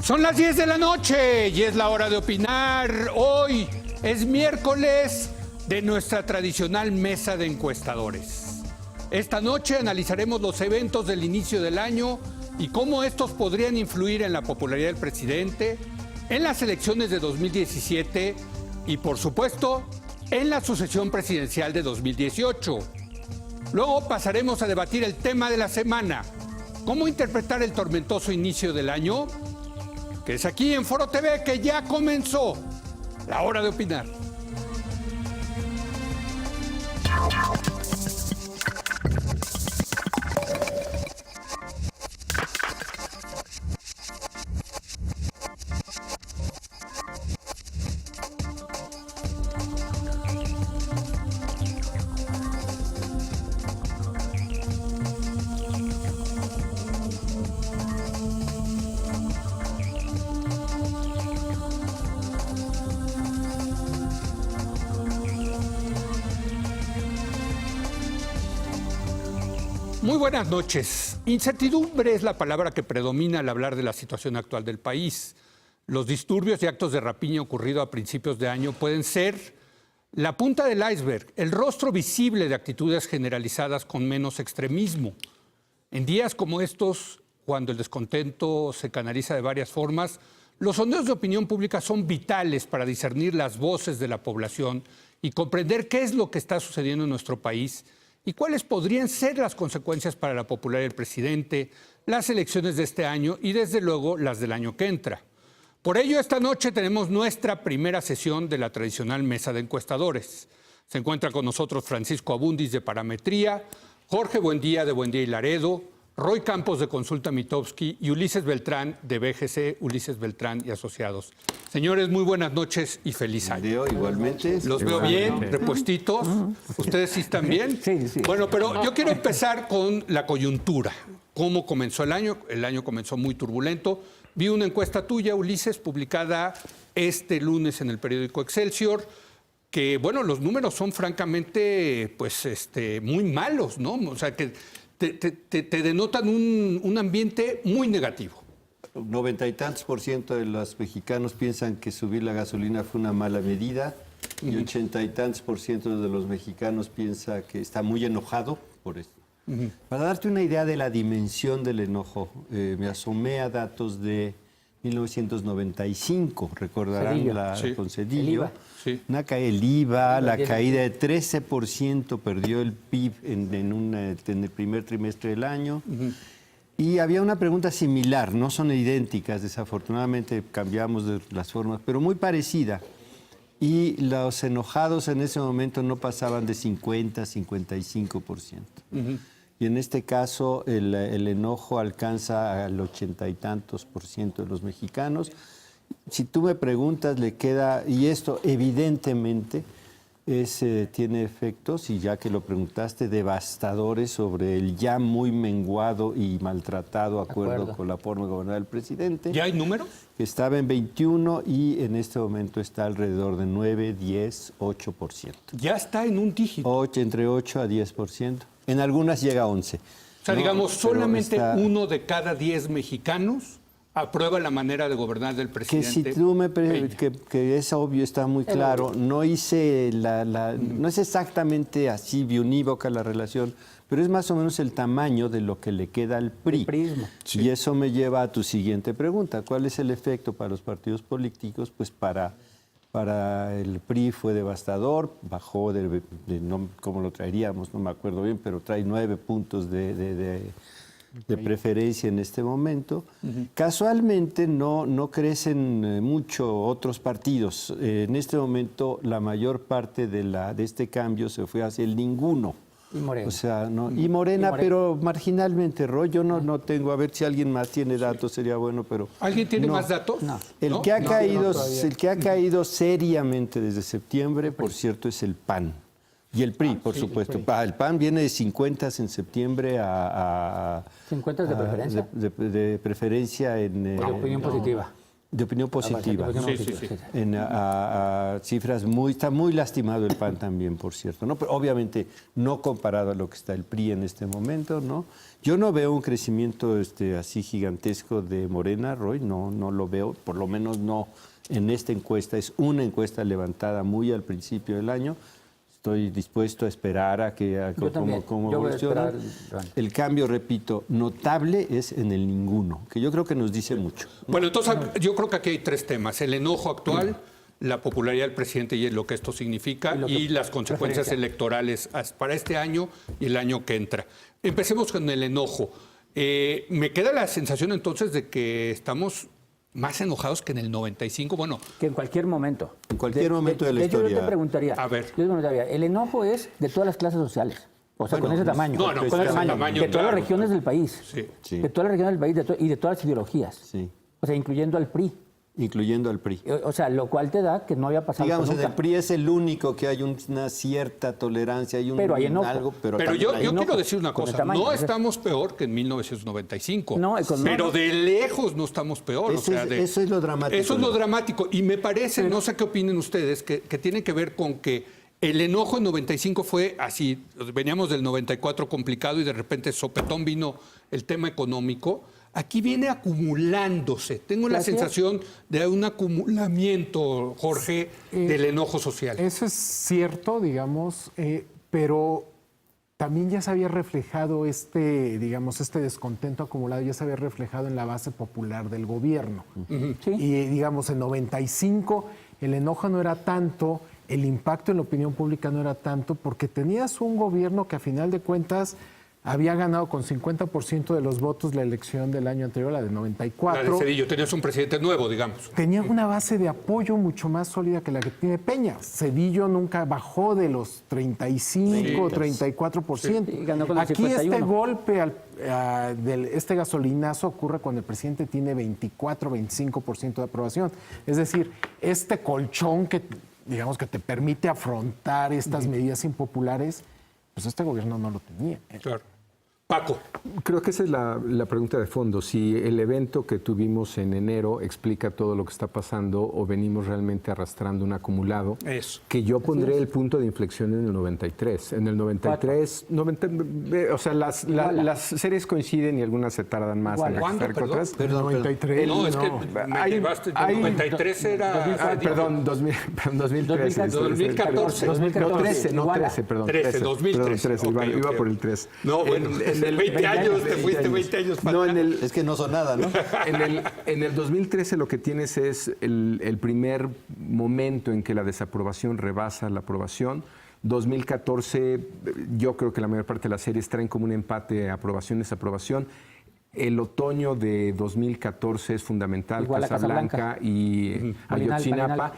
Son las 10 de la noche y es la hora de opinar. Hoy es miércoles de nuestra tradicional mesa de encuestadores. Esta noche analizaremos los eventos del inicio del año y cómo estos podrían influir en la popularidad del presidente, en las elecciones de 2017 y, por supuesto, en la sucesión presidencial de 2018. Luego pasaremos a debatir el tema de la semana: ¿cómo interpretar el tormentoso inicio del año? Que es aquí en Foro TV, que ya comenzó la hora de opinar. Muy buenas noches. Incertidumbre es la palabra que predomina al hablar de la situación actual del país. Los disturbios y actos de rapiña ocurridos a principios de año pueden ser la punta del iceberg, el rostro visible de actitudes generalizadas con menos extremismo. En días como estos, cuando el descontento se canaliza de varias formas, los sondeos de opinión pública son vitales para discernir las voces de la población y comprender qué es lo que está sucediendo en nuestro país y cuáles podrían ser las consecuencias para la popularidad del presidente, las elecciones de este año y, desde luego, las del año que entra. Por ello, esta noche tenemos nuestra primera sesión de la tradicional mesa de encuestadores. Se encuentra con nosotros Francisco Abundis, de Parametría, Jorge Buendía, de Buendía y Laredo, Roy Campos, de Consulta Mitofsky, y Ulises Beltrán, de BGC, Ulises Beltrán y Asociados. Señores, muy buenas noches y feliz año. Igualmente. Los veo bien, repuestitos. ¿Ustedes sí están bien? Sí. Bueno, pero yo quiero empezar con la coyuntura. ¿Cómo comenzó el año? El año comenzó muy turbulento. Vi una encuesta tuya, Ulises, publicada este lunes en el periódico Excelsior, que, bueno, los números son francamente, muy malos, ¿no? O sea, que te denotan un ambiente muy negativo. 90 y tantos % de los mexicanos piensan que subir la gasolina fue una mala medida y 80 y tantos % de los mexicanos piensa que está muy enojado por esto. Para darte una idea de la dimensión del enojo, me asomé a datos de 1995, recordarán Cedillo. con Cedillo. El IVA. La caída de 13% perdió el PIB en el primer trimestre del año. Y había una pregunta similar, no son idénticas, desafortunadamente cambiamos de las formas, pero muy parecida. Y los enojados en ese momento no pasaban de 50-55%. Y en este caso el enojo alcanza al 80 y tantos % de los mexicanos. Si tú me preguntas, le queda, y esto evidentemente tiene efectos, y ya que lo preguntaste, devastadores sobre el ya muy menguado y maltratado acuerdo con la forma de gobernar del presidente. ¿Ya hay números? Que estaba en 21 y en este momento está alrededor de 9, 10, 8%. Ya está en un dígito. Entre 8 a 10%. En algunas llega a 11. O sea, digamos, solamente está... uno de cada 10 mexicanos aprueba la manera de gobernar del presidente. Que si tú que es obvio, está muy claro, no hice no es exactamente así unívoca la relación, pero es más o menos el tamaño de lo que le queda al PRI. El prisma. Sí. Y eso me lleva a tu siguiente pregunta: ¿cuál es el efecto para los partidos políticos? Pues para el PRI fue devastador, bajó no, ¿cómo lo traeríamos? No me acuerdo bien, pero trae 9 puntos de preferencia en este momento. Casualmente no crecen mucho otros partidos. En este momento la mayor parte de este cambio se fue hacia el ninguno. Y Morena. O sea, y Morena, pero marginalmente, Roy. Yo no tengo, a ver si alguien más tiene datos, sería bueno, pero... ¿Alguien tiene más datos? No. El que ha caído seriamente desde septiembre, por cierto, es el PAN. Y el PRI, por supuesto. El PAN viene de 50 en septiembre a 50 de preferencia. De preferencia en... opinión positiva. De opinión positiva. Sí, sí, sí. A cifras está muy lastimado el PAN también, por cierto, ¿no? Pero obviamente no comparado a lo que está el PRI en este momento, ¿no? Yo no veo un crecimiento así gigantesco de Morena, Roy, no lo veo, por lo menos no en esta encuesta. Es una encuesta levantada muy al principio del año. Estoy dispuesto a esperar a cómo evoluciona. El cambio, repito, notable es en el ninguno, que yo creo que nos dice mucho. Bueno, entonces yo creo que aquí hay tres temas. El enojo actual, la popularidad del presidente y lo que esto significa, y las consecuencias electorales para este año y el año que entra. Empecemos con el enojo. Me queda la sensación entonces de que estamos más enojados que en el 95, bueno. Que en cualquier momento. En cualquier momento de la historia. Yo te preguntaría, el enojo es de todas las clases sociales, o sea, con ese tamaño. No, con ese tamaño, de todas las regiones del país. Sí. De todas las regiones del país y de todas las ideologías. Sí. O sea, incluyendo al PRI. Incluyendo al PRI. O sea, lo cual te da que no había pasado Digamos, nunca. en el PRI es el único que hay una cierta tolerancia, hay pero hay enojo. algo, pero yo quiero decir una cosa, no estamos peor que en 1995, pero de lejos no estamos peor. Eso es lo dramático. Eso es lo dramático, y me parece, no sé qué opinen ustedes, que tiene que ver con que el enojo en 95 fue así, veníamos del 94 complicado y de repente sopetón vino el tema económico. Aquí viene acumulándose. Tengo la sensación de un acumulamiento, Jorge, del enojo social. Eso es cierto, digamos, pero también ya se había reflejado digamos, este descontento acumulado, ya se había reflejado en la base popular del gobierno. Sí. Y, digamos, en 95 el enojo no era tanto, el impacto en la opinión pública no era tanto, porque tenías un gobierno que a final de cuentas había ganado con 50% de los votos la elección del año anterior, la de 94. La de Cedillo, tenías un presidente nuevo, digamos. Tenía una base de apoyo mucho más sólida que la que tiene Peña. Cedillo nunca bajó de los 35, 34%. Sí, ganó con el Aquí 51. este golpe, este gasolinazo ocurre cuando el presidente tiene 24, 25% de aprobación. Es decir, este colchón que, digamos, que te permite afrontar estas medidas impopulares, pues este gobierno no lo tenía. Claro. Paco. Creo que esa es la pregunta de fondo. Si el evento que tuvimos en enero explica todo lo que está pasando o venimos realmente arrastrando un acumulado. Eso. Que yo pondré el punto de inflexión en el 93. En el 93, o sea, las series coinciden y algunas se tardan más en ¿Cuándo? que otras. Perdón, 93. No, es que me llevaste. 93 era... Perdón, 2013. 2014. 2013, no 13, perdón. 13, 2013. Iba por el 3. No, bueno, en 20 años, te fuiste 20 años para no, atrás. Es que no son nada, ¿no? En el 2013 lo que tienes es el primer momento en que la desaprobación rebasa la aprobación. 2014, yo creo que la mayor parte de las series traen como un empate aprobación-desaprobación. El otoño de 2014 es fundamental, Igual Casablanca y Ayotzinapa.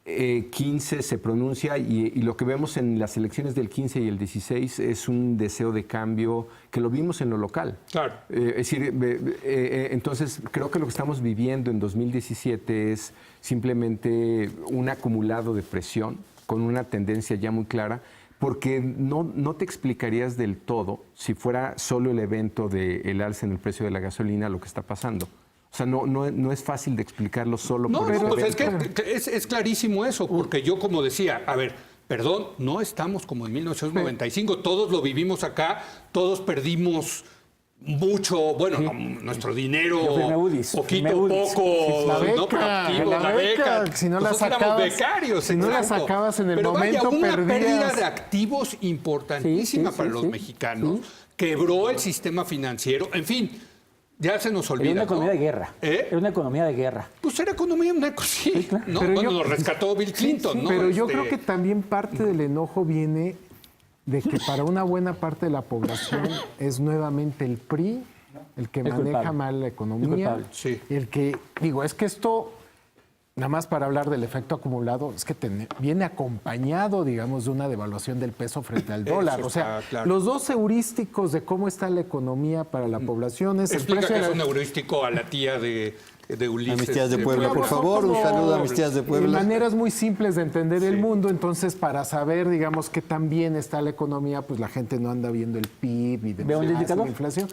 15 se pronuncia y lo que vemos en las elecciones del 15 y el 16 es un deseo de cambio que lo vimos en lo local. Claro. Es decir, entonces creo que lo que estamos viviendo en 2017 es simplemente un acumulado de presión con una tendencia ya muy clara, porque no te explicarías del todo si fuera solo el evento del alza en el precio de la gasolina lo que está pasando. O sea, no es fácil de explicarlo solo por No, ese pues es evento. que es clarísimo eso, porque yo como decía, a ver, perdón, no estamos como en 1995, todos lo vivimos acá, todos perdimos mucho, bueno, nuestro dinero, poquito, poco, La beca, ¿no? Productivo, la beca, si no la Nosotros éramos sacabas, becarios, si no la exacto. sacabas en el Pero momento, vaya, una perdías. pérdida de activos importantísima para los mexicanos, quebró el sistema financiero, en fin. Ya se nos olvida. Era una economía ¿no? de guerra. Era una economía de guerra. Pues era economía, sí. Claro. ¿No? Pero Bueno, yo- lo rescató Bill Clinton, ¿no? Pero yo creo que también parte del enojo viene de que para una buena parte de la población es nuevamente el PRI el que maneja culpable. mal la El economía, culpable. Sí. el que, digo, es que esto, nada más para hablar del efecto acumulado, es que viene acompañado, digamos, de una devaluación del peso frente al dólar. Eso O sea, está claro. los dos heurísticos de cómo está la economía para la población es el Explica precio que de es la- un heurístico a la tía de Ulises. A mis tías de Puebla, por Digamos, son favor, un como saludo a mis tías de Puebla. Maneras muy simples de entender el Sí. mundo, entonces para saber, digamos, qué tan bien está la economía, pues la gente no anda viendo el PIB y Ve un indicador. la inflación.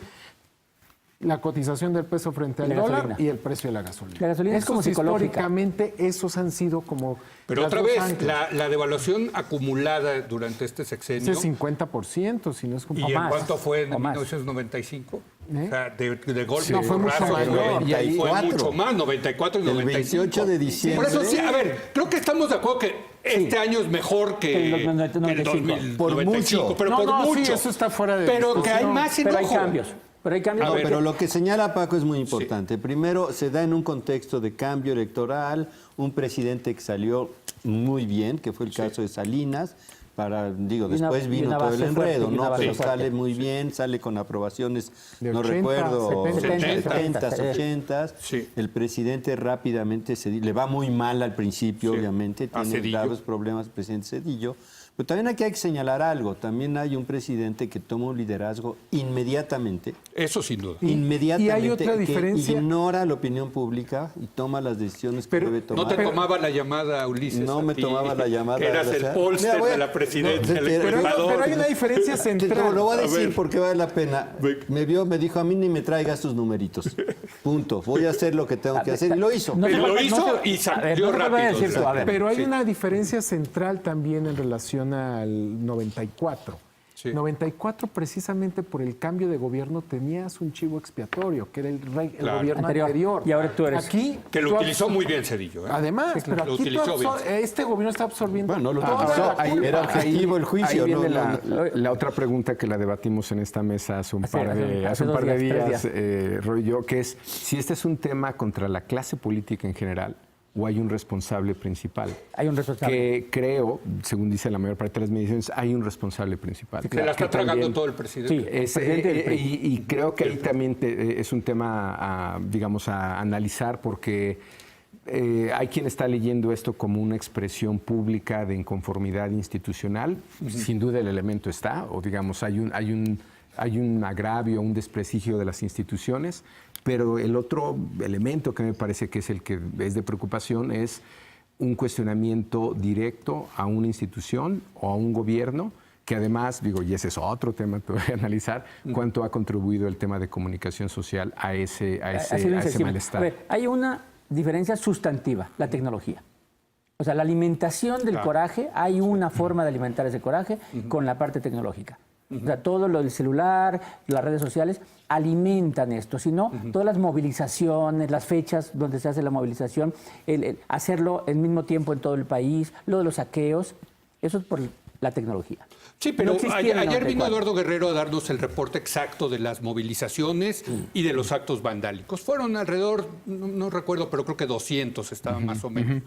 la cotización del peso frente al La dólar gasolina. y el precio de la gasolina. La gasolina es como Esos psicológica. históricamente, esos han sido como Pero las otra dos vez, anclas. la devaluación acumulada durante este Ese sexenio. es 50%, si no es como ¿Y o en más, cuánto fue en o más. 1995? ¿Eh? O sea, de golpe. No, fue mucho porrazo, mayor. y ahí fue 94. mucho más, 94 y El 95. 28 de diciembre. Por eso sí, a ver, creo que estamos de acuerdo que este año es mejor que Que el 2095. 95. Por 95, mucho. pero No, por no, sí, mucho. eso está fuera de Pero que hay discusión. más Pero hay enojo. cambios. Pero hay cambios. No, porque- pero lo que señala Paco es muy importante. Primero, se da en un contexto de cambio electoral, un presidente que salió muy bien, que fue el caso de Salinas. Después y vino una todo el base fuerte, enredo, y una ¿no? base Pero fuerte. sale muy bien, sale con aprobaciones, De no 80, recuerdo, 70, 70, 80. Sí. El presidente rápidamente le va muy mal al principio, Sí. obviamente, A tiene Zedillo. graves problemas el presidente Zedillo. Pero también aquí hay que señalar algo. También hay un presidente que toma un liderazgo inmediatamente. Eso sin duda. Inmediatamente y hay otra que diferencia. ignora la opinión pública y toma las decisiones que debe No tomar. te tomaba la llamada, Ulises. No a me ti, tomaba la llamada. Que eras o el sea, póster mira, voy a- de la presidencia. no, el pero- espectador. Pero hay una diferencia central. Lo voy a A decir ver. porque vale la pena. Me dijo, a mí ni me traigas tus numeritos. Punto. Voy a hacer lo que tengo que hacer. Y lo hizo. No Y te lo falta- hizo no te- y a salió ver, no te voy a rápido. decir tú, a ver. Pero hay Sí. una diferencia central también en relación al 94. Sí. 94, precisamente por el cambio de gobierno, tenías un chivo expiatorio, que era el Claro. gobierno Anterior. anterior. Y ahora tú eres- Aquí, Que lo tú utilizó absor- muy bien Cedillo. ¿eh? Además, Sí, claro. pero Lo aquí tú utilizó este gobierno está absorbiendo. Bueno, no lo toda utilizó. la Ahí culpa. era objetivo el juicio. Ahí viene no. la otra pregunta que la debatimos en esta mesa hace un Hace- par de, hace hace un dos par de días, días, 3 días. Roy y yo, que es si este es un tema contra la clase política en general o hay un responsable principal. Hay un responsable. Que creo, según dice la mayor parte de las mediciones, hay un responsable principal. Se la está Que tragando también- todo el presidente. Sí. Es, presidente del PRI. y creo que ahí también es un tema, digamos, a analizar porque hay quien está leyendo esto como una expresión pública de inconformidad institucional. Sin duda el elemento está, o digamos, hay un agravio, un desprestigio de las instituciones, pero el otro elemento que me parece que es el que es de preocupación es un cuestionamiento directo a una institución o a un gobierno que además, y ese es otro tema que voy a analizar, cuánto ha contribuido el tema de comunicación social a ese Ha sido insensible. malestar. A ver, hay una diferencia sustantiva, la tecnología. O sea, la alimentación del coraje, hay una forma de alimentar ese coraje con la parte tecnológica. O sea, todo lo del celular, las redes sociales alimentan esto. Si no, todas las movilizaciones, las fechas donde se hace la movilización, el hacerlo al mismo tiempo en todo el país, lo de los saqueos, eso es por la tecnología. Sí, pero No existía en el ayer vino 94. Eduardo Guerrero a darnos el reporte exacto de las movilizaciones y de los actos vandálicos. Fueron alrededor, no recuerdo, pero creo que 200 estaban más o menos.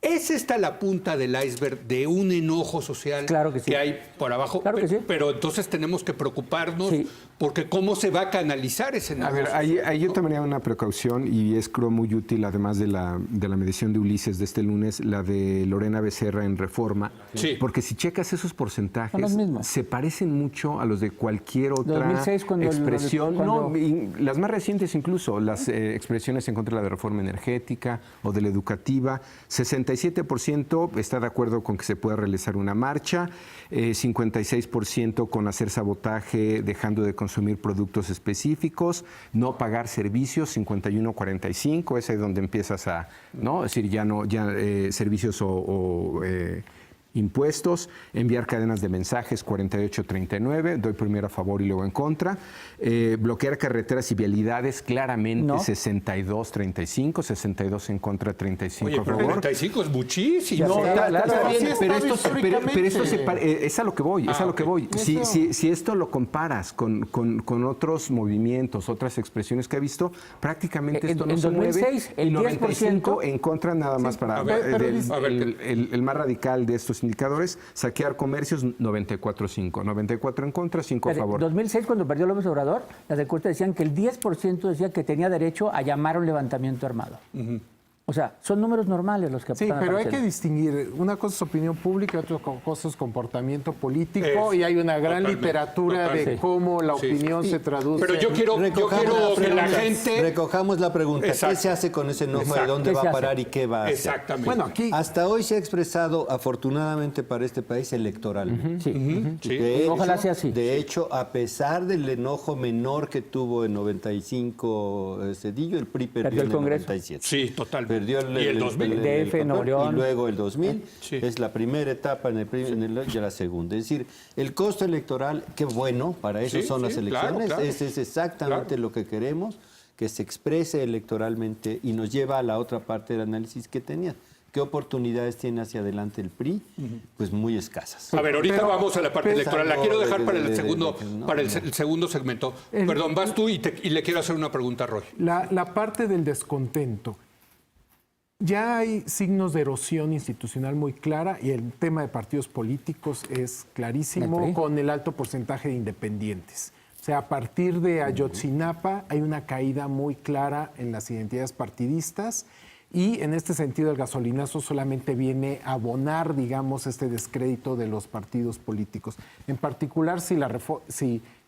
¿Es esta la punta del iceberg de un enojo social Claro que sí. hay por abajo? Claro que sí. Pero entonces tenemos que preocuparnos Sí. porque cómo se va a canalizar ese enojo A ver, social, ahí yo ¿no? también hago una precaución y es creo muy útil, además de la medición de Ulises de este lunes, la de Lorena Becerra en Reforma, Sí. porque si checas esos porcentajes, Son los mismos. se parecen mucho a los de cualquier otra 2006 cuando expresión, cuando- no, y las más recientes incluso, las expresiones en contra de la reforma energética o de la educativa, 67% está de acuerdo con que se pueda realizar una marcha, 56% con hacer sabotaje, dejando de consumir productos específicos, no pagar servicios, 51-45, es ahí donde empiezas a, ¿no? Es decir, servicios o impuestos, enviar cadenas de mensajes 48-39, doy primero a favor y luego en contra, bloquear carreteras y vialidades claramente No. 62-35, 62 en contra, 35 Oye, a pero favor. 45 es muchísimo. Ya sé. Está claro. bien, Así pero estaba esto históricamente. es a lo que voy, es a lo que voy. Si esto lo comparas con otros movimientos, otras expresiones que he visto, prácticamente esto En no se 2006, mueve. el 95 10% en contra nada más para a ver, el más radical de estos indicadores, saquear comercios 94-5, 94 en contra, 5 a En favor. 2006, cuando perdió López Obrador, las encuestas decían que el 10% decía que tenía derecho a llamar a un levantamiento armado. O sea, son números normales los que Sí, están pero hay que apareciendo. distinguir. Una cosa es opinión pública, otra cosa es comportamiento político, y hay una gran totalmente, literatura de totalmente. cómo la Sí. opinión se traduce. Pero yo quiero que la gente... Recojamos la pregunta. Exacto. ¿Qué se hace con ese enojo? ¿De Exacto. dónde ¿Qué va se a hace? parar y qué va a hacer? Exactamente. Bueno, aquí Hasta hoy se ha expresado, afortunadamente para este país, electoralmente. Sí. Sí. De hecho, Ojalá sea así. De hecho, a pesar del enojo menor que tuvo en 95 Cedillo, el PRI perdió el en Congreso. 97. Sí, totalmente. Perdió Y el 2000. DF, Nuevo León. Y luego el 2000. Sí. Es la primera etapa y la segunda. Es decir, el costo electoral, qué bueno, para eso Sí, son las sí, elecciones. claro. Ese es exactamente lo que queremos, que se exprese electoralmente y nos lleva a la otra parte del análisis que tenía. ¿Qué oportunidades tiene hacia adelante el PRI? Pues muy escasas. A ver, ahorita vamos a la parte electoral. La quiero dejar para el segundo, no, para el segundo segmento. Perdón, vas tú y le quiero hacer una pregunta a Roy. la parte del descontento. Ya hay signos de erosión institucional muy clara y el tema de partidos políticos es ¿El clarísimo PRI? con el alto porcentaje de independientes. O sea, a partir de Ayotzinapa hay una caída muy clara en las identidades partidistas y en este sentido el gasolinazo solamente viene a abonar, digamos, este descrédito de los partidos políticos. En particular, si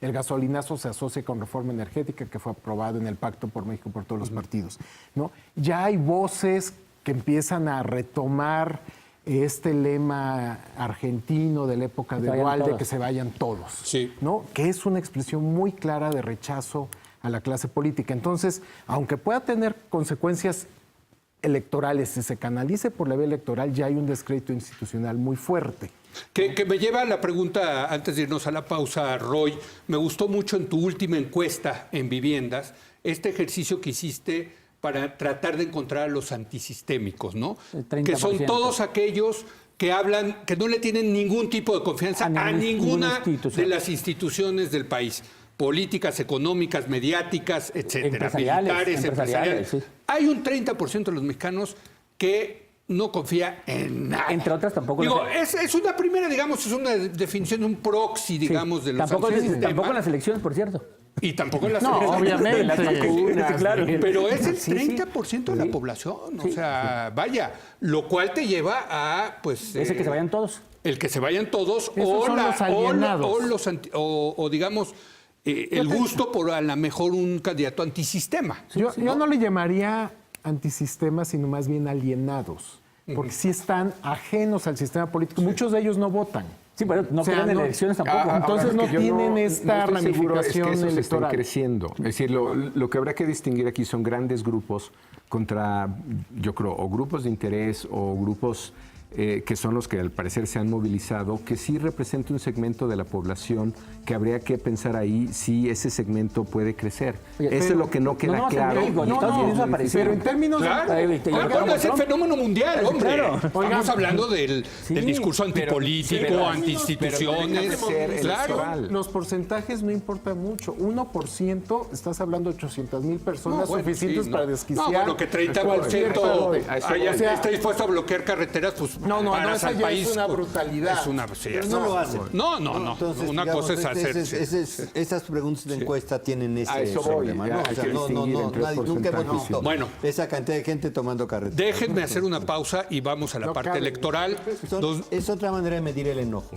el gasolinazo se asocia con reforma energética que fue aprobado en el Pacto por México por todos los partidos, ¿no? Ya hay voces que empiezan a retomar este lema argentino de la época Que de se vayan Duhalde, todos. que se vayan todos, Sí. ¿no? Que es una expresión muy clara de rechazo a la clase política. Entonces, aunque pueda tener consecuencias electorales, si se canalice por la vía electoral, ya hay un descrédito institucional muy fuerte. Que me lleva a la pregunta, antes de irnos a la pausa, Roy. Me gustó mucho en tu última encuesta en viviendas este ejercicio que hiciste para tratar de encontrar a los antisistémicos, ¿no? El 30%. Que son todos aquellos que hablan, que no le tienen ningún tipo de confianza a ninguna institución. de las instituciones del país. Políticas, económicas, mediáticas, etcétera, Empresariales, militares, empresariales, sí. Hay un 30% de los mexicanos que no confía en nada. Entre otras, tampoco Digo, las- es una primera, digamos, es una definición, un proxy, digamos, de los tampoco antisistema. en las elecciones, por cierto. Y tampoco en las No, elecciones. obviamente. Las vacunas, Sí, claro. Pero es el Sí, sí. 30% de la población. O sea, vaya, lo cual te lleva a, pues... Ese que se vayan todos. El que se vayan todos Esos son los alienados. o digamos, el gusto por a lo mejor un candidato antisistema. Yo no le llamaría antisistema, sino más bien alienados, porque sí están ajenos al sistema político. Muchos de ellos no votan. Sí, pero no O sea, creen en no- elecciones tampoco. Entonces Ahora, no que yo tienen esta estoy seguro ramificación es que esos electoral. están creciendo. Es decir, lo que habrá que distinguir aquí son grandes grupos contra, yo creo, o grupos de interés o grupos que son los que al parecer se han movilizado, que sí representa un segmento de la población que habría que pensar ahí si ese segmento puede crecer. Oye, Eso es pero lo que no queda no nomás en claro. México, en Y- Estados Unidos apareció. Pero en términos Claro, Ay, te lleva bueno, es el Trump. fenómeno mundial, hombre. Claro. Estamos hablando del discurso antipolítico, pero- antiinstituciones. pero deja de ser Claro. electoral. los porcentajes no importan mucho. 1%, estás hablando de 800,000 personas No, bueno, suficientes sí, para no. desquiciar. No, bueno, que 30% cualquier parodia. a eso haya- voy. O sea, esté dispuesto a bloquear carreteras, pues No, paras esa al ya país. es una pues, brutalidad. Es una, sí, Pero es- no lo hacen. No. Entonces, Una digamos, cosa es hacer. esas preguntas de encuesta tienen ese A eso voy, problema, ya, ¿no? hay O sea, que no, distinguir entre los nunca hemos porcentajes, visto sí. Bueno. esa cantidad de gente tomando carretera. Déjenme hacer una pausa y vamos a la No parte cabe. electoral. Es otra manera de medir el enojo.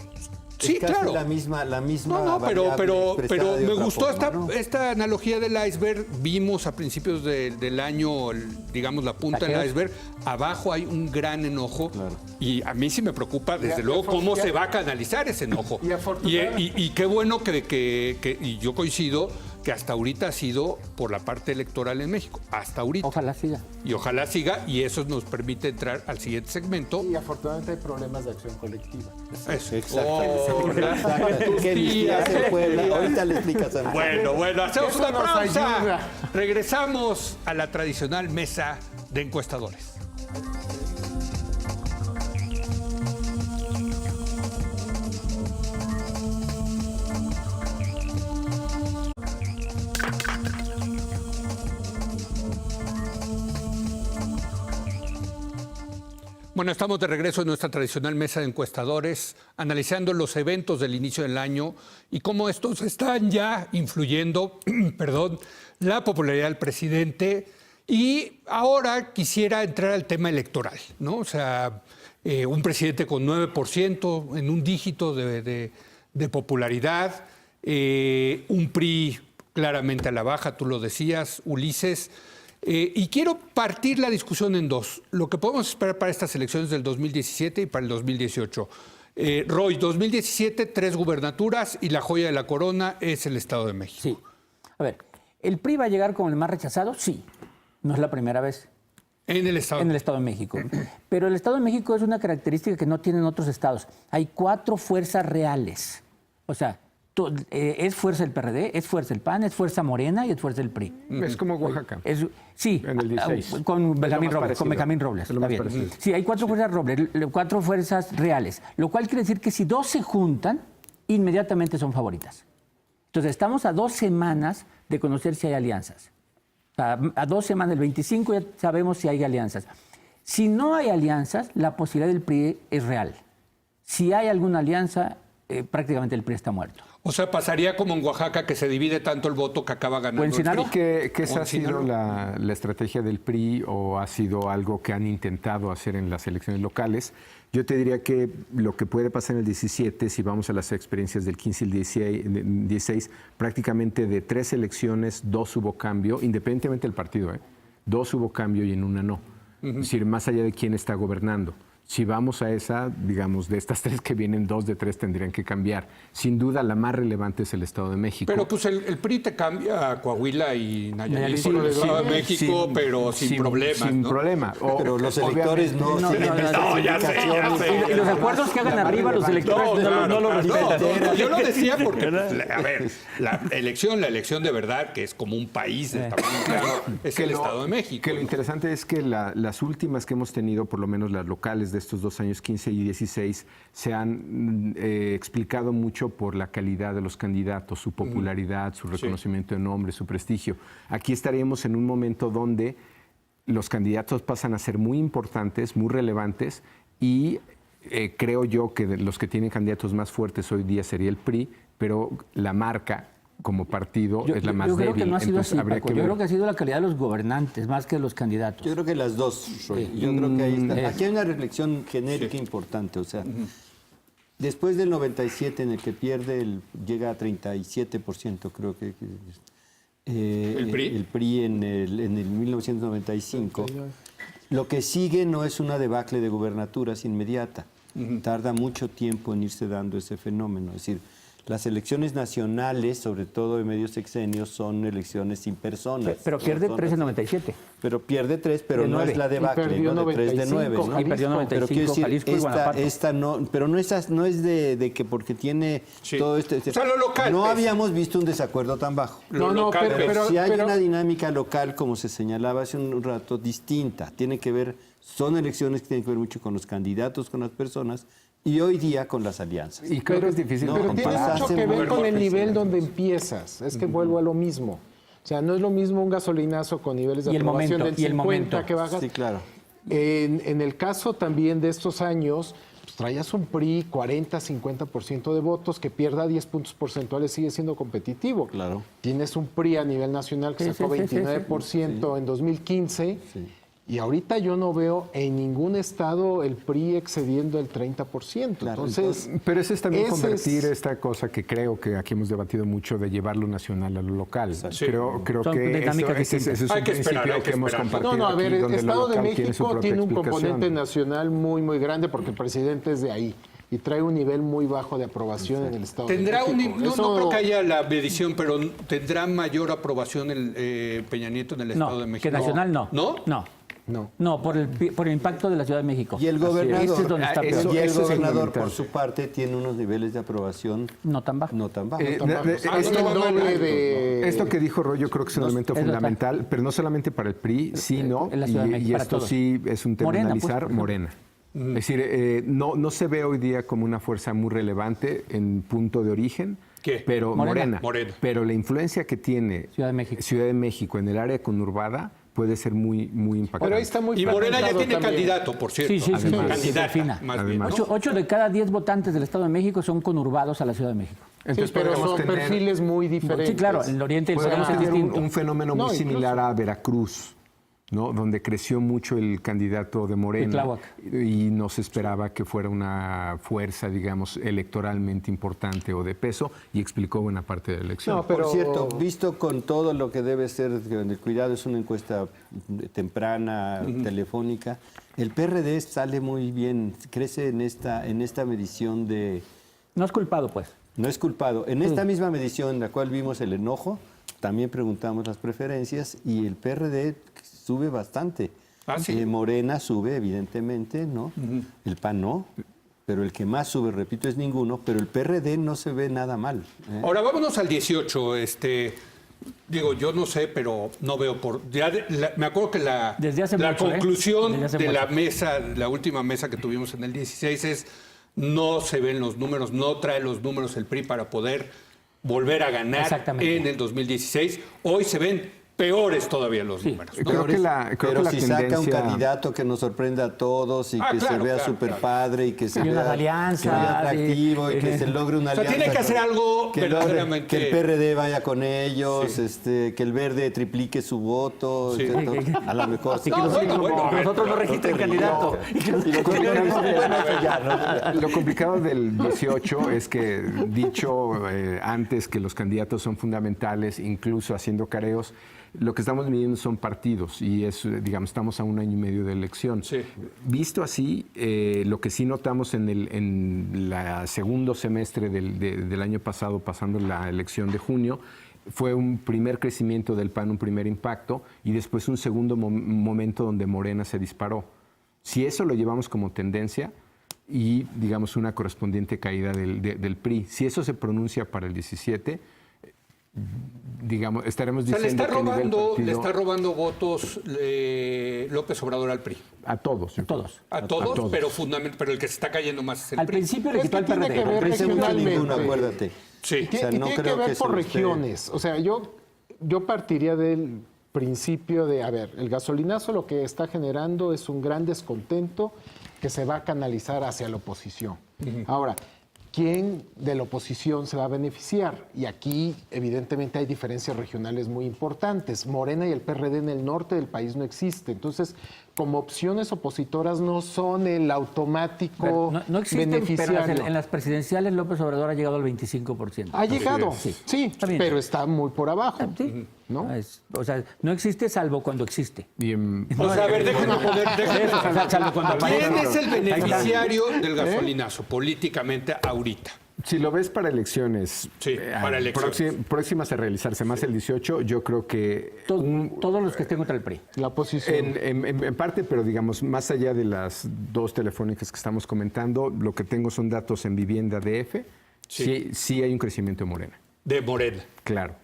Sí, es casi claro. la misma No, pero variable expresada de me otra gustó forma, ¿no? esta analogía del iceberg. Vimos a principios del año, digamos, la punta del Saqueos. iceberg. Abajo hay un gran enojo. Claro. Y a mí sí me preocupa, desde luego, cómo se va a canalizar ese enojo. Y afortunadamente- Y qué bueno y yo coincido que hasta ahorita ha sido por la parte electoral en México. Hasta ahorita. Ojalá siga. Y ojalá siga. Y eso nos permite entrar al siguiente segmento. Y afortunadamente hay problemas de acción colectiva. Eso. Exacto. Oh, Exacto. tus ¿Qué tías, hace Puebla? Ahorita le explicas a mí. Bueno, hacemos Eso una nos pausa. ayuda. Regresamos a la tradicional mesa de encuestadores. Bueno, estamos de regreso en nuestra tradicional mesa de encuestadores, analizando los eventos del inicio del año y cómo estos están ya influyendo, perdón, la popularidad del presidente Y ahora quisiera entrar al tema electoral, ¿no? O sea, un presidente con 9% en un dígito de popularidad, un PRI claramente a la baja, tú lo decías, Ulises. Y quiero partir la discusión en dos. Lo que podemos esperar para estas elecciones del 2017 y para el 2018. Roy, 2017, 3 gubernaturas y la joya de la corona es el Estado de México. Sí. A ver, ¿el PRI va a llegar como el más rechazado? Sí. No es la primera vez. En el Estado. En el Estado de México. Pero el Estado de México es una característica que no tienen otros estados. Hay 4 fuerzas reales. O sea, es fuerza el PRD, es fuerza el PAN, es fuerza Morena y es fuerza el PRI. Es como Oaxaca. Sí, En el 16. con Benjamín Es lo más Robles. Con parecido. Benjamín Robles. Es lo Está más bien. parecido. Sí, hay 4 fuerzas Robles, 4 fuerzas reales. Lo cual quiere decir que si 2 se juntan, inmediatamente son favoritas. Entonces, estamos a 2 semanas de conocer si hay alianzas. O sea, a 2 semanas, el 25 ya sabemos si hay alianzas. Si no hay alianzas, la posibilidad del PRI es real. Si hay alguna alianza, prácticamente el PRI está muerto. O sea, pasaría como en Oaxaca, que se divide tanto el voto que acaba ganando ¿O en el PRI. Sinaloa? ¿Que ¿O esa en ha sido Sinaloa? la estrategia del PRI o ha sido algo que han intentado hacer en las elecciones locales? Yo te diría que lo que puede pasar en el 17, si vamos a las experiencias del 15 y el 16, prácticamente de 3 elecciones, 2 hubo cambio, independientemente del partido, 2 hubo cambio y en una no. Es decir, más allá de quién está gobernando. Si vamos a esa, digamos, de estas 3 que vienen, 2 de 3 tendrían que cambiar. Sin duda, la más relevante es el Estado de México. Pero pues el PRI te cambia a Coahuila y Nayarit Sí, por el Estado de sí, México, sin- pero sin problemas, Sin ¿no? problema. Pero los electores no No, tienen no, no, estas no, ya sé, indicaciones. ya sé. Y los acuerdos que hagan arriba los electores no lo respetan. No, yo lo decía porque, a ver, la elección de verdad, que es como un país de tamaño claro, es el Estado de México. Que lo interesante es que las últimas que hemos tenido, por lo menos las locales de estos 2 años, 15 y 16, se han explicado mucho por la calidad de los candidatos, su popularidad, su reconocimiento de nombre, su prestigio. Aquí estaríamos en un momento donde los candidatos pasan a ser muy importantes, muy relevantes y creo yo que de los que tienen candidatos más fuertes hoy día sería el PRI, pero la marca como partido es la más yo creo débil. que no ha sido Entonces, así, habría Paco. que Yo ver. creo que ha sido la calidad de los gobernantes más que de los candidatos. Yo creo que las dos, Roy. Yo creo que ahí está. Aquí hay una reflexión genérica importante. O sea, después del 97, en el que llega a 37%, creo que ¿El PRI? el PRI en el 1995. Lo que sigue no es una debacle de gubernaturas inmediata. Tarda mucho tiempo en irse dando ese fenómeno. Es decir, las elecciones nacionales, sobre todo de medio sexenio, son elecciones sin personas. Pero pierde 3 en 97. Pero pierde 3, pero De no 9. es la debacle, Y perdió ¿no? De 3 de 9. 95, ¿no? Y perdió 95 Pero quiero decir, Jalisco y Guanajuato. esta no, pero no es de que porque tiene Sí. todo este. O sea, lo local, no pues. habíamos visto un desacuerdo tan bajo. Lo No, local, Pero, si hay pero- una dinámica local, como se señalaba hace un rato, distinta. Tiene que ver, son elecciones que tienen que ver mucho con los candidatos, con las personas, y hoy día con las alianzas. Y creo que es difícil no, de Pero tiene comparar. mucho hace que ver muy con el difícil. nivel donde empiezas. Es que vuelvo a lo mismo. O sea, no es lo mismo un gasolinazo con niveles de Y el aprobación momento, del y el 50 momento. que bajas. Sí, claro. En el caso también de estos años, pues, traías un PRI 40-50% de votos, que pierda 10 puntos porcentuales sigue siendo competitivo. Claro. Tienes un PRI a nivel nacional que Sí, sacó sí, sí, sí, 29% en 2015. Y ahorita yo no veo en ningún estado el PRI excediendo el 30%. Claro, entonces, Pero eso es también ese convertir es- esta cosa que creo que aquí hemos debatido mucho de llevar lo nacional a lo local. Sí. Creo Son que dinámicas ese distintas. es Hay un que esperar, principio hay que que hemos esperar. compartido No, a ver, aquí, el donde lo Estado de local tiene su México propia tiene un explicación. componente nacional muy, muy grande porque el presidente es de ahí y trae un nivel muy bajo de aprobación en el Estado Tendrá de México. no creo que haya la medición, pero tendrá mayor aprobación el Peña Nieto en el Estado No, de México. que nacional no. ¿No? No. No. No, por el impacto de la Ciudad de México. Y el gobernador, Este es donde está Eso- peor. y el eso es gobernador fundamental. por su parte, tiene unos niveles de aprobación No tan bajo. no tan bajos. Es el doble de... Esto que dijo Roy, yo creo que es un elemento es verdad. fundamental, pero no solamente para el PRI, sino, en la Ciudad de México, y para esto todos. sí es un tema Morena, a pues, analizar, por ejemplo. Morena. Es decir, no se ve hoy día como una fuerza muy relevante en punto de origen, ¿Qué? pero Morena. Morena. Pero la influencia que tiene Ciudad de México. Ciudad de México en el área conurbada puede ser muy, muy impactante. Pero ahí está muy Y Morena ya fragmentado tiene también. candidato, por cierto. Sí, sí, sí, Además. Candidata, Delfina. más bien. Además. ¿no? 8 de cada 10 votantes del Estado de México son conurbados a la Ciudad de México. Sí, pero podríamos son tener- perfiles muy diferentes. Sí, claro, el oriente y el Podríamos centro es tener distinto. un fenómeno muy No, similar a Veracruz. ¿no? Donde creció mucho el candidato de Morena Tláhuac. y no se esperaba que fuera una fuerza, digamos, electoralmente importante o de peso, y explicó buena parte de la elección. No, pero- Por cierto, visto con todo lo que debe ser, el cuidado es una encuesta temprana, telefónica, el PRD sale muy bien, crece en esta medición de... No es culpado, pues. No es culpado. En esta misma medición en la cual vimos el enojo, también preguntamos las preferencias y el PRD sube bastante. Ah, sí. Morena sube, evidentemente, ¿no? El PAN no, pero el que más sube, repito, es ninguno, pero el PRD no se ve nada mal. Ahora vámonos al 18. Digo, yo no sé, pero no veo por... me acuerdo que Desde hace la mucho, conclusión Desde hace de la mucho. mesa, la última mesa que tuvimos en el 16 es no se ven los números, no trae los números el PRI para poder volver a ganar Exactamente. en el 2016. Hoy se ven peores todavía los números, ¿no? Creo que la Pero si saca un tendencia- candidato que nos sorprenda a todos y Ah, que claro, se vea claro, súper claro. padre y que se Y unas vea alianzas, que vea atractivo y que se logre una O sea, alianza. tiene que hacer algo que logre- verdaderamente- que el PRD vaya con ellos, Sí. que el verde triplique su voto, Sí. etcétera. A lo mejor. Y que No, nosotros, bueno, a ver, nosotros no pero- registren candidato. Lo complicado del 18 es que, dicho antes que los candidatos son fundamentales, incluso haciendo careos, lo que estamos midiendo son partidos y es, digamos, estamos a un año y medio de elección. Sí. Visto así, lo que sí notamos en el segundo semestre del año pasado, pasando la elección de junio, fue un primer crecimiento del PAN, un primer impacto, y después un segundo momento donde Morena se disparó. Si eso lo llevamos como tendencia y, digamos, una correspondiente caída del PRI, si eso se pronuncia para el 17, digamos, estaremos O sea, diciendo que a nivel le partido- está robando votos López Obrador al PRI. a todos. yo creo. Todos. A todos, pero el que se está cayendo más es el Al PRI. principio le Es quitó que al tiene PRD. que ver Parece mucho regionalmente. ninguno, acuérdate. Sí. O sea, Y no tiene creo que ver que se por lo esté- regiones. O sea, yo partiría del principio de, a ver, el gasolinazo lo que está generando es un gran descontento que se va a canalizar hacia la oposición. Ahora, ¿quién de la oposición se va a beneficiar? Y aquí, evidentemente, hay diferencias regionales muy importantes. Morena y el PRD en el norte del país no existe. Entonces, como opciones opositoras no son el automático No existen, pero beneficiario. en las presidenciales López Obrador ha llegado al 25%. Ha llegado, Sí. sí, Está bien. pero está muy por abajo. Sí. ¿No? O sea, no existe salvo cuando existe. Y O sea, a ver, déjenme poner... Eso, o sea, salvo cuando ¿Quién aparece. es el beneficiario del ¿Eh? gasolinazo políticamente ahorita? si lo ves para elecciones, Sí, para elecciones. próximas a realizarse, más el 18, yo creo que Todos los que estén contra el PRI. La oposición. En parte, pero digamos, más allá de las dos telefónicas que estamos comentando, lo que tengo son datos en vivienda DF. Sí. Sí hay un crecimiento de Morena, De Morena. claro.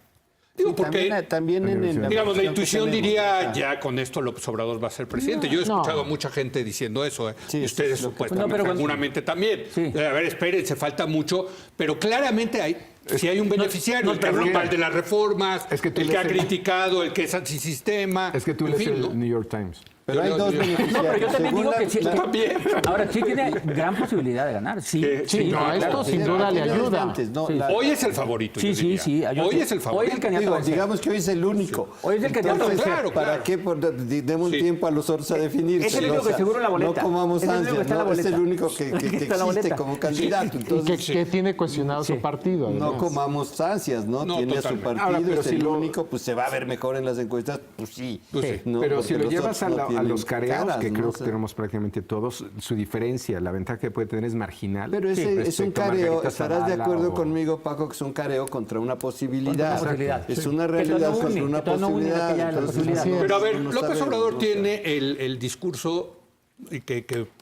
Digo, Sí, porque, también en digamos, la que intuición tenemos, diría, ah, ya con esto López Obrador va a ser presidente. Yo he escuchado a mucha gente diciendo eso, Sí, y eso ustedes es lo que- supuestamente, No, pero cuando- seguramente también. Sí. A ver, espérense, falta mucho, pero claramente si hay un beneficiario, el que pero rompa el de las reformas, es que tú el que lees ha el- criticado, el que es antisistema. Es que tú en lees fin, el ¿no? New York Times. Pero hay Yo- dos yo- beneficiarios. No, pero yo también Según digo que sí. Yo también. Ahora, sí tiene gran posibilidad de ganar. Sí, Sí, no, esto sin Pero duda le tiene ayuda. antes, ¿no? Sí. Hoy es el favorito. Sí, yo sí, diría. sí. Hoy es el favorito. Hoy es el candidato a Digo, vencer. digamos que hoy es el único. Hoy es el candidato a Entonces, vencer. Claro, ¿para claro. qué demos Sí. tiempo a los otros a definirse? Es el único O sea, que seguro la boleta. No comamos Es el único que ansias, está en la ¿no? Es el boleta. único que Está en la existe boleta. como candidato. Y Entonces, que tiene cuestionado su partido. no además. comamos ansias, ¿no? No, Tiene a su totalmente. partido, Ahora, pero es si el lo- único, pues se va a ver mejor en las encuestas, pues sí. Pues sí. ¿no? Pero Porque si lo los llevas otros no a tienen los careos, caras, que ¿no? creo O que sea, tenemos prácticamente todos, su diferencia, la ventaja que puede tener es marginal. Pero ese es un respecto a careo, Margarita estarás de Zavala acuerdo o- conmigo, Paco, que es un careo contra una posibilidad. Contra una posibilidad. Es Sí. una Que realidad todo une, contra una que todo no une posibilidad. aquella la entonces, posibilidad. no- Pero a ver, no López sabemos, Obrador ¿no? tiene el discurso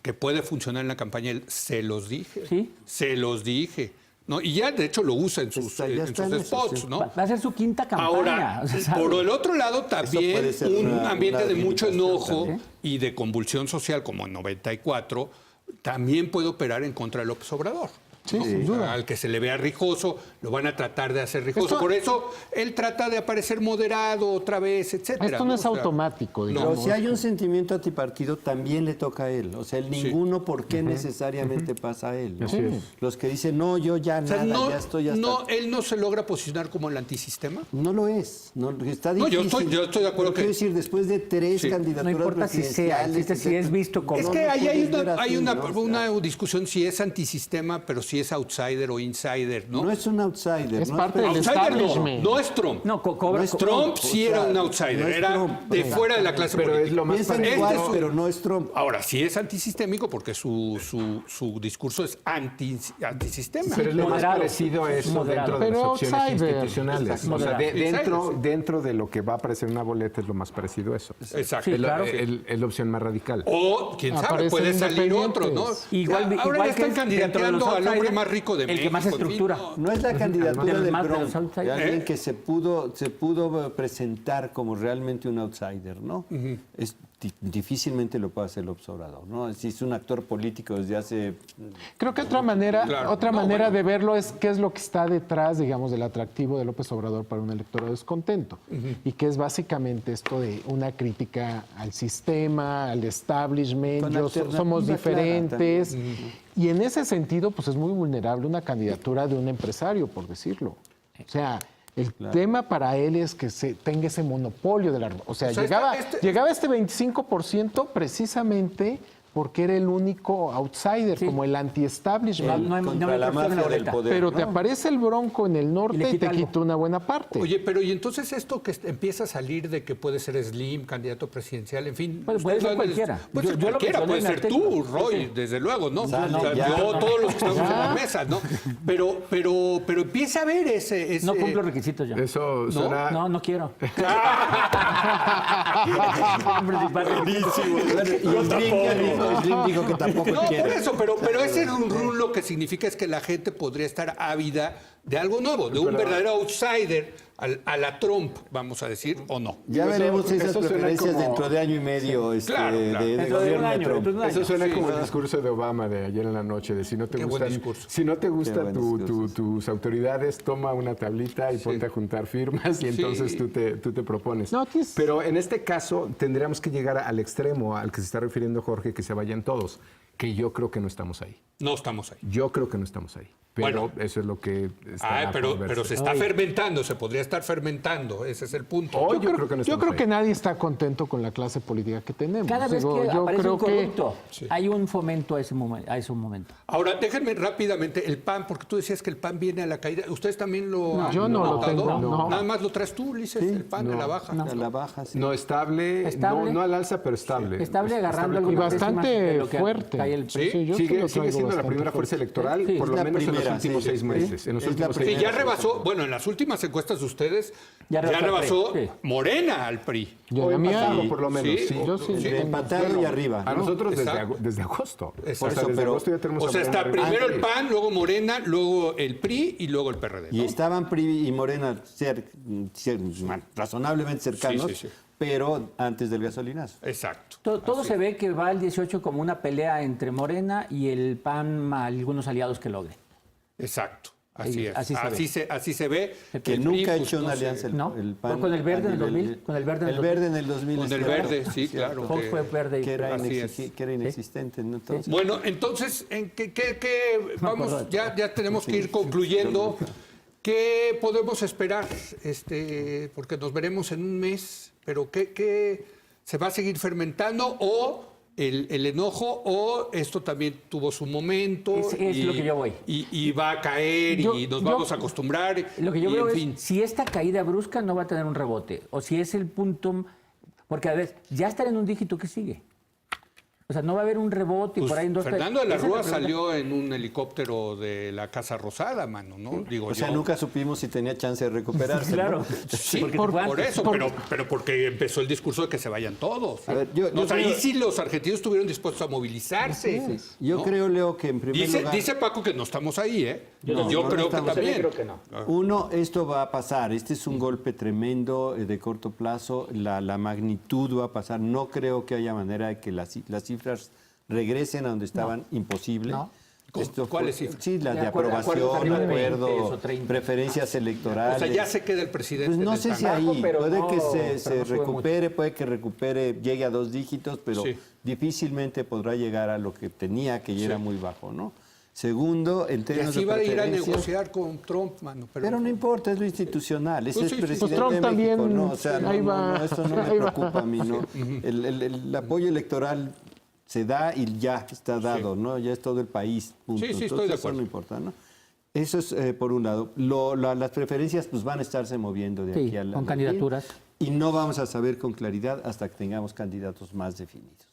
que puede funcionar en la campaña, el se los dije. Sí. Se los dije. ¿No? Y ya, de hecho, lo usa en sus, Ya está en eso, spots, sí. ¿no? Va a ser su quinta campaña. Ahora, o sea, ¿sabes? por el otro lado, puede también ser un una ambiente de mucho limitación enojo también. y de convulsión social, como en 94, también puede operar en contra de López Obrador. Sí, ¿no? sin duda. Al que se le vea rijoso, lo van a tratar de hacer rijoso. Esto- Por eso él trata de aparecer moderado otra vez, etcétera. Esto no es O sea, automático, Pero digamos. si hay un sentimiento antipartido, también le toca a él. O sea, el ninguno, ¿por qué necesariamente pasa a él? ¿no? Así es. Los que dicen, no, yo ya O sea, nada, no, ya estoy hasta... no, él no se logra posicionar como el antisistema. No lo es. No, está No, difícil. yo estoy de acuerdo Pero que- quiero decir, después de 3 Sí. candidaturas No importa si sea, presidenciales, existe si es etcétera. visto como... Es No, que no ahí puedes ver hay así, una, ¿no? O sea, una discusión si es antisistema, pero si es outsider o insider, ¿no? No es un outsider. Es no parte del Outsider establishment. no es Trump. No, cobra... No es Trump o sí sea, era un outsider, no es era Trump, de pero- fuera de la clase Pero política. es lo más Piensan parecido. igual, Este es un- pero no es Trump. Ahora, sí es antisistémico porque su discurso es antisistema. Pero es lo más Moderado. parecido a eso Moderado. dentro de Pero las opciones outsider. institucionales. Exacto. O sea, Moderado. dentro de lo que va a aparecer en una boleta es lo más parecido a eso. Exacto. Sí, Es claro. es la opción más radical. O, quién sabe, Aparecen puede salir otro, ¿no? independientes. Igual, Ahora igual ya que están es dentro de candidateando los al hombre outsiders, más rico de el México. que más en fin, estructura. no. No es la candidatura Además, de más de Bronco, los outsiders. de alguien ¿Eh? que se pudo presentar como realmente un outsider, ¿no? Es difícilmente lo puede hacer López Obrador, ¿no? Si es un actor político desde hace... Creo que otra manera, Claro. No, manera bueno. de verlo es qué es lo que está detrás, digamos, del atractivo de López Obrador para un electorado descontento. Y que es básicamente esto de una crítica al sistema, al establishment, Con somos alternativa clara diferentes. Y en ese sentido, pues es muy vulnerable una candidatura de un empresario, por decirlo. O sea, el tema para él es que se tenga ese monopolio de la... O sea, O sea, llegaba este 25% precisamente porque era el único outsider, Sí. como el anti-establishment. No hay contra la corrupción en la mafia del boleta. poder. Pero te ¿no? aparece el Bronco en el norte Y le y, quita te algo. quita una buena parte. Oye, pero y entonces esto que empieza a salir de que puede ser Slim, candidato presidencial, en fin. Puede ustedes ser lo han- cualquiera. Puede ser Yo lo cualquiera, mencioné puede en ser artículo. tú, Roy, Sí, sí. desde luego, ¿no? Sale, O sea, ya. yo, todos los que estamos en la mesa, ¿no? Pero empieza a haber ese... No cumplo requisitos yo. Eso suena... No quiero. Y Slim dijo que tampoco No, quiere. por eso, pero ese run lo que significa es que la gente podría estar ávida de algo nuevo, de un verdadero outsider a la Trump, vamos a decir, o no. Ya veremos esas eso suena preferencias como- dentro de año y medio Claro, claro. de Dentro de un gobierno de año, Trump. dentro de un Eso año. suena como el discurso de Obama de ayer en la noche, de si no te Qué buen gustan, discurso. si no te Qué gustan buen tu- discurso. tus autoridades, toma una tablita y ponte a juntar firmas y entonces Sí. tú te propones. No, tis- Pero en este caso tendríamos que llegar al extremo al que se está refiriendo Jorge, que se vayan todos, que yo creo que no estamos ahí. No estamos ahí. Yo creo que no estamos ahí. Pero Bueno. eso es lo que está Pero por verse. se está fermentando, se podría estar fermentando, ese es el punto. Hoy yo creo que no Yo estamos creo ahí. que nadie está contento con la clase política que tenemos. Cada vez Digo, que yo aparece creo un corrupto, hay un fomento a ese momento. Ahora, déjenme rápidamente el PAN, porque tú decías que el PAN viene a la caída. ¿Ustedes también lo han yo no lo notado? tengo, no. Nada más lo traes tú, Ulises, el PAN a la baja. A la baja, sí. No, estable, Estable. No al alza, pero estable. Estable agarrando y algunas décimas bastante de lo que fuerte. cae el- Sí. yo sí lo Sigue traigo siendo la bastante primera fuerza fuerte. electoral, Sí. por lo Es la menos en los primera, últimos sí. 6 meses. En los Es la últimos Sí, 6 ya meses. rebasó, bueno, en las últimas encuestas de ustedes, Ya ya rebasó rebasó, sí. Morena al PRI. Yo O la mía, empatado, por lo menos. Sí, Sí, o- yo sí. sí. Empatado y arriba. A ¿no? nosotros Exacto. desde agosto. Exacto. O sea, desde Pero- agosto ya tenemos O sea, a está Morena primero el arriba. PAN, luego Morena, luego el PRI y luego el PRD. Y ¿no? estaban PRI y Morena razonablemente cercanos, Sí, sí, sí. pero antes del gasolinazo. Exacto. Todo se ve que va al 18 como una pelea entre Morena y el PAN, algunos aliados que logre. Exacto. Así Sí, es. así se ve. Que el Que nunca ha PRI, pues, hecho una no sé, alianza ¿No? el Fue PAN. con el verde a en el nivel- 2000, con el verde en el El verde en el 2000. Con el cierto. verde, sí, claro. Fox que- fue verde y Que era, Así es. que era inexistente. ¿no? Entonces, Bueno, entonces, ¿en vamos, acuerdo de ya tenemos que ir concluyendo. ¿Qué podemos esperar? Porque nos veremos en un mes, pero ¿qué se va a seguir fermentando o el enojo o esto también tuvo su momento? Es lo que yo voy. Y va a caer y nos vamos a acostumbrar. Lo que yo y, veo en es, fin. si esta caída brusca no va a tener un rebote, o si es el punto, porque a ver, ya estar en un dígito, ¿qué sigue? O sea, no va a haber un rebote y Pues, por ahí en dos... Fernando de la Esa es Rúa pregunta. salió en un helicóptero de la Casa Rosada, mano, ¿no? Digo o sea, yo. nunca supimos si tenía chance de recuperarse. Claro, ¿no? Sí, porque por, fue antes. eso, pero porque empezó el discurso de que se vayan todos. A ver, yo O sea, ahí creo- sí los argentinos estuvieron dispuestos a movilizarse. Yo ¿no? creo, Leo, que en primer Dice, lugar... dice Paco que no estamos ahí, ¿eh? Yo no creo que estamos ahí. también. Creo que no. Uno, esto va a pasar. Este es un golpe tremendo de corto plazo. La magnitud va a pasar. No creo que haya manera de que las cifras regresen a donde estaban. Imposible. No. ¿Cuáles cifras? Sí, las De de acuerdo, aprobación, arriba de 20 o acuerdo, 30. preferencias electorales. O sea, ya se queda el presidente. Pues no del sé si PAN. ahí, pero puede no- que pero se no sube recupere, puede que recupere, llegue a 2 dígitos, pero Sí. difícilmente podrá llegar a lo que tenía, que ya era muy bajo, ¿no? Segundo, en Y términos así de va a ir a preferencias, negociar con Trump, mano. pero no importa, es lo institucional, ese Pues es sí, sí. presidente Pues Trump de México, también, ¿no? O sea, ahí no, va, eso no me ahí va. preocupa a mí, ¿no? El apoyo electoral se da y ya está dado, ¿no? Ya es todo el país, punto. Sí, sí, estoy Entonces, de eso acuerdo. no importa, ¿no? Eso es por un lado. Las preferencias pues van a estarse moviendo de Sí, aquí al con abril. candidaturas. Y no vamos a saber con claridad hasta que tengamos candidatos más definidos.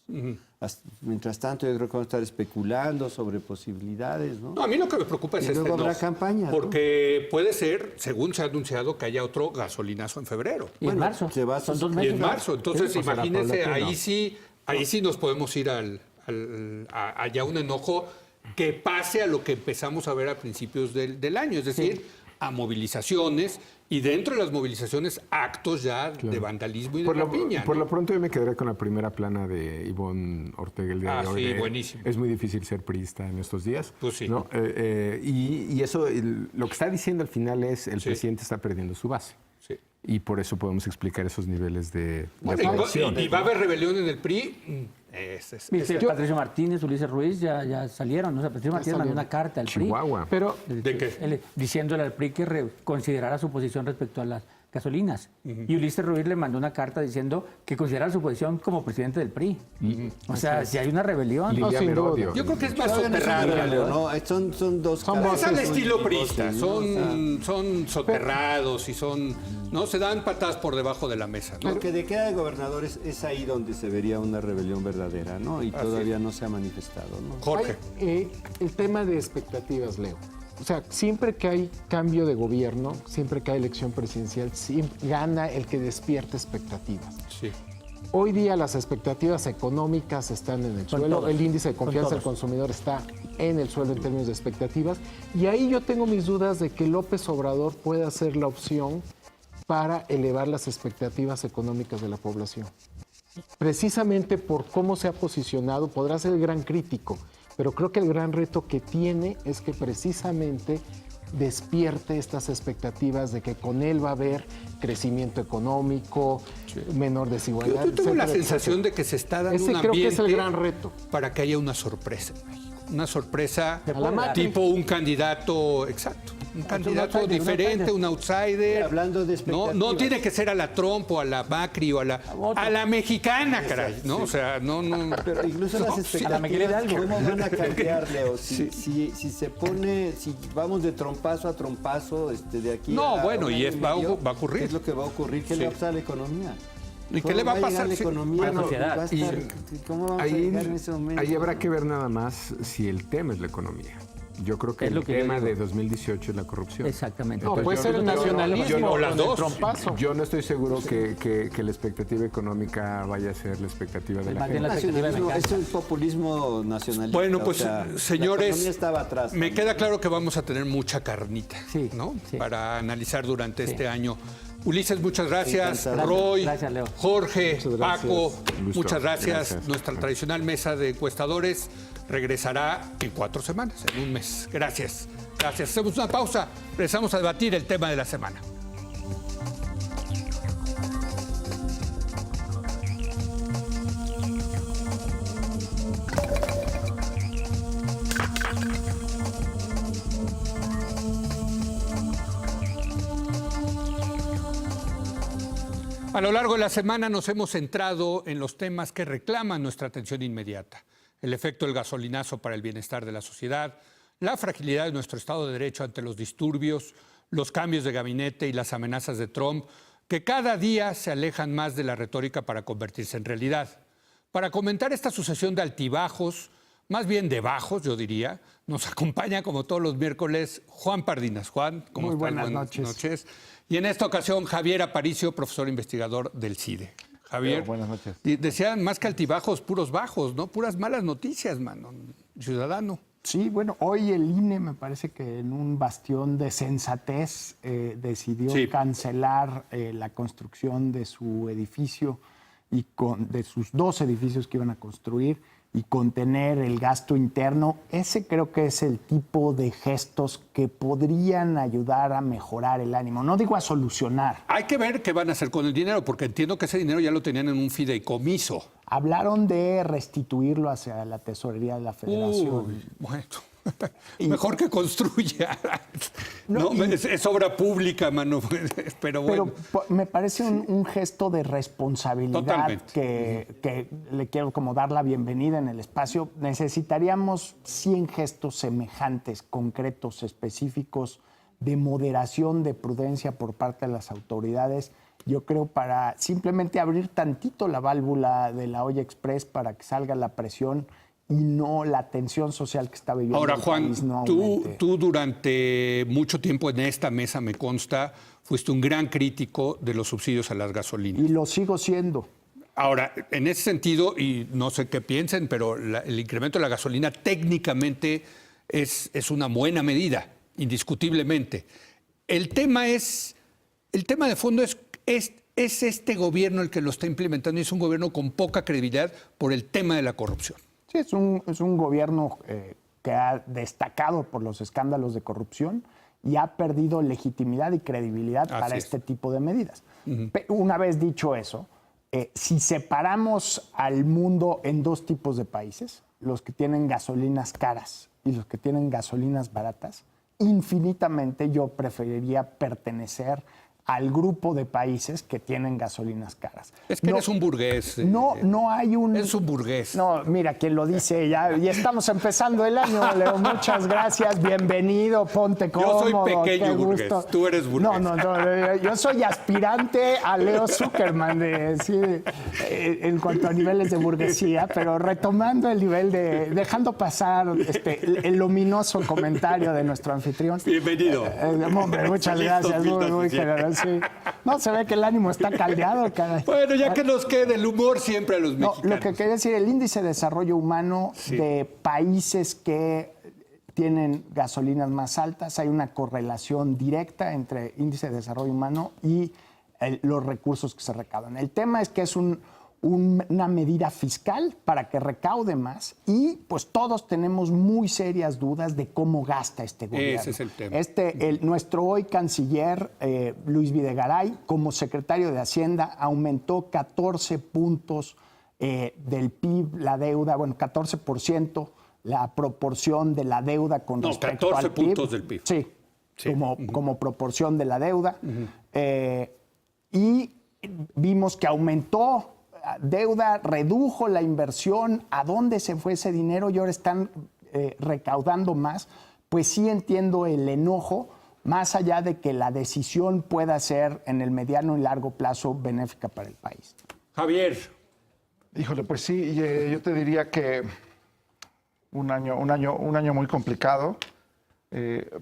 Mientras tanto, yo creo que vamos a estar especulando sobre posibilidades, ¿no? No, a mí lo que me preocupa es Y luego habrá no, campaña, ¿no? porque puede ser, según se ha anunciado, que haya otro gasolinazo en febrero. Y en Bueno, marzo. se va a Son sus- 2 Y meses. en ¿no? marzo. Entonces, Sí, pues será imagínense, paulatino. ahí sí nos podemos ir allá un enojo que pase a lo que empezamos a ver a principios del año, es decir, a movilizaciones y dentro de las movilizaciones actos ya de vandalismo y de rapiña. Por ¿no? lo pronto yo me quedaré con la primera plana de Ivonne Ortega el día de hoy. Sí, de, buenísimo. Es muy difícil ser priista en estos días. Pues sí. ¿no? Y eso, lo que está diciendo al final es el Sí. presidente está perdiendo su base. Sí. Y por eso podemos explicar esos niveles de Bueno, aprobación. y va a haber rebelión en el PRI. Viste, Patricio Martínez, Ulises Ruiz ya salieron. ¿no? O sea, Patricio Martínez mandó una carta al PRI. Chihuahua. Pero ¿De qué? Diciéndole al PRI que considerara su posición respecto a las gasolinas. Y Ulises Ruiz le mandó una carta diciendo que considerara su posición como presidente del PRI. O sea, si hay una rebelión. Lidia sin duda. Merodio. Yo creo que es más Todavía no es un soterrado. rebelión, ¿no? Son dos Son caras Es al muy estilo diferentes, prista, ¿no? son soterrados y no se dan patadas por debajo de la mesa. ¿no? Lo que de queda de gobernadores es ahí donde se vería una rebelión verdadera, ¿no? Y todavía no se ha manifestado, ¿no? Jorge. el tema de expectativas, Leo. O sea, siempre que hay cambio de gobierno, siempre que hay elección presidencial, gana el que despierta expectativas. Sí. Hoy día las expectativas económicas están en el suelo, todos. el índice de confianza Con del todos. consumidor está en el suelo en términos de expectativas, y ahí yo tengo mis dudas de que López Obrador pueda ser la opción para elevar las expectativas económicas de la población. Precisamente por cómo se ha posicionado, podrá ser el gran crítico, pero creo que el gran reto que tiene es que precisamente despierte estas expectativas de que con él va a haber crecimiento económico, menor desigualdad. Yo tengo la etcétera, sensación etcétera. de que se está dando Ese un creo que ambiente es el gran reto. para que haya una sorpresa en México. Una sorpresa A la Macri. tipo un candidato, exacto, un candidato outsider, un diferente, outsider. un outsider. Hablando de no expectativas. tiene que ser a la Trump o a la Macri o a la mexicana, caray, ¿no? O sea, no. Pero incluso las a la Miguel expectativas, Hidalgo. ¿cómo van a cambiar, Leo? Si se pone, si vamos de trompazo a trompazo, de aquí No, a bueno, un y año va a medio, ocurrir. ¿qué es lo que va a ocurrir? ¿Qué le va a pasar a la economía? ¿Y qué ¿Cómo le va a llegar pasar? la Sí, economía? bueno, sociedad. Va a estar- ¿Cómo vamos a Ahí, llegar en ese momento? ahí habrá que ver nada más si el tema es la economía. Yo creo que Es el lo que yo tema digo. de 2018 es la corrupción. Exactamente. No, Entonces, puede yo ser no- el yo no- nacionalismo yo no- o las con el dos. trompazo. Yo no estoy seguro que la expectativa económica vaya a ser la expectativa de la Más bien gente. la expectativa de Nacionalismo, es un populismo nacionalista. Bueno, o pues sea, la señores, economía estaba atrás. me queda claro que vamos a tener mucha carnita, Sí, ¿no? sí. Para analizar durante este año. Ulises, muchas gracias. Encantado. Roy, Gracias, Leo. Jorge, Muchas gracias. Paco, Un gusto. muchas gracias. Gracias. Nuestra tradicional mesa de encuestadores regresará en 4 semanas, en un mes. Gracias. Gracias. Hacemos una pausa. Regresamos a debatir el tema de la semana. A lo largo de la semana nos hemos centrado en los temas que reclaman nuestra atención inmediata. El efecto del gasolinazo para el bienestar de la sociedad, la fragilidad de nuestro Estado de Derecho ante los disturbios, los cambios de gabinete y las amenazas de Trump, que cada día se alejan más de la retórica para convertirse en realidad. Para comentar esta sucesión de altibajos, más bien de bajos, yo diría, nos acompaña como todos los miércoles Juan Pardinas. Juan, ¿cómo Muy estás? buenas noches. Y en esta ocasión Javier Aparicio, profesor investigador del CIDE. Javier, Buenas noches. decían más que altibajos, puros bajos, ¿no? Puras malas noticias, mano, ciudadano. Sí, bueno, hoy el INE me parece que en un bastión de sensatez decidió Sí. cancelar la construcción de su edificio y de sus 2 edificios que iban a construir y contener el gasto interno, ese creo que es el tipo de gestos que podrían ayudar a mejorar el ánimo. No digo a solucionar. Hay que ver qué van a hacer con el dinero, porque entiendo que ese dinero ya lo tenían en un fideicomiso. Hablaron de restituirlo hacia la tesorería de la Federación. Uy, bueno, mejor que construya. No, es obra pública, mano. Pero bueno. Me parece un gesto de responsabilidad que le quiero como dar la bienvenida en el espacio. Necesitaríamos 100 gestos semejantes, concretos, específicos, de moderación, de prudencia por parte de las autoridades. Yo creo para simplemente abrir tantito la válvula de la olla express para que salga la presión y no la tensión social que está viviendo Ahora, el Juan, país no aumente. tú durante mucho tiempo en esta mesa, me consta, fuiste un gran crítico de los subsidios a las gasolinas. Y lo sigo siendo. Ahora, en ese sentido, y no sé qué piensen, pero el incremento de la gasolina técnicamente es una buena medida, indiscutiblemente. El tema de fondo es este gobierno el que lo está implementando y es un gobierno con poca credibilidad por el tema de la corrupción. Sí, es un gobierno que ha destacado por los escándalos de corrupción y ha perdido legitimidad y credibilidad para este tipo de medidas. Una vez dicho eso, si separamos al mundo en dos tipos de países, los que tienen gasolinas caras y los que tienen gasolinas baratas, infinitamente yo preferiría pertenecer al grupo de países que tienen gasolinas caras. Es que eres un burgués. No hay un... Es un burgués. No, mira, quien lo dice ya estamos empezando el año, Leo. Muchas gracias, bienvenido, ponte cómodo. Yo soy pequeño qué burgués, gusto. tú eres burgués. No, yo soy aspirante a Leo Zuckerman en cuanto a niveles de burguesía, pero retomando el nivel dejando pasar el luminoso comentario de nuestro anfitrión. Bienvenido. Hombre, muchas gracias, muy generoso. Sí. No, se ve que el ánimo está caldeado, caray. Bueno, ya que nos quede el humor siempre a los mexicanos. Lo que quería decir, el índice de desarrollo humano de países que tienen gasolinas más altas, hay una correlación directa entre índice de desarrollo humano y los recursos que se recaudan. El tema es que es una medida fiscal para que recaude más y pues todos tenemos muy serias dudas de cómo gasta este gobierno. Ese es el tema. Nuestro hoy canciller Luis Videgaray, como secretario de Hacienda, aumentó 14 puntos del PIB, la deuda, 14% la proporción de la deuda con respecto 14 al PIB. puntos del PIB. Sí, como proporción de la deuda. Y vimos que aumentó deuda, redujo la inversión, ¿a dónde se fue ese dinero? Y ahora están recaudando más. Pues sí entiendo el enojo, más allá de que la decisión pueda ser en el mediano y largo plazo benéfica para el país. Javier. Híjole, pues sí, yo te diría que un año muy complicado,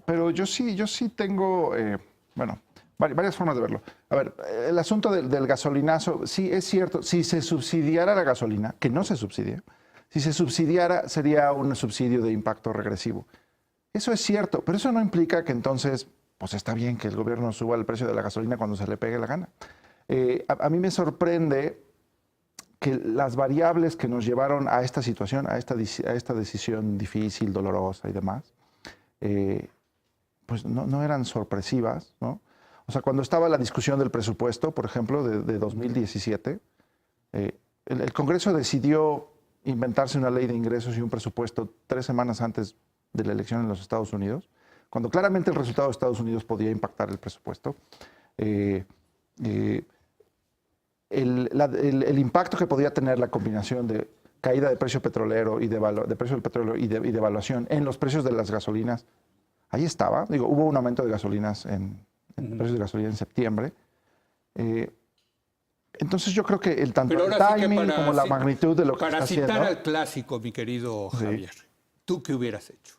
pero yo sí tengo, varias formas de verlo. A ver, el asunto del gasolinazo, sí es cierto, si se subsidiara la gasolina, que no se subsidia, si se subsidiara sería un subsidio de impacto regresivo. Eso es cierto, pero eso no implica que entonces, pues está bien que el gobierno suba el precio de la gasolina cuando se le pegue la gana. A mí me sorprende que las variables que nos llevaron a esta situación, a esta decisión difícil, dolorosa y demás, pues no eran sorpresivas, ¿no? O sea, cuando estaba la discusión del presupuesto, por ejemplo, de 2017, el Congreso decidió inventarse una ley de ingresos y un presupuesto 3 semanas antes de la elección en los Estados Unidos, cuando claramente el resultado de Estados Unidos podía impactar el presupuesto. El impacto que podía tener la combinación de caída de precio petrolero y de precio del petróleo y devaluación en los precios de las gasolinas, ahí estaba. Digo, hubo un aumento de gasolinas en precios de gasolina en septiembre. Entonces yo creo que tanto el timing como la magnitud de lo que está haciendo... Para citar al clásico, mi querido Javier, ¿tú qué hubieras hecho?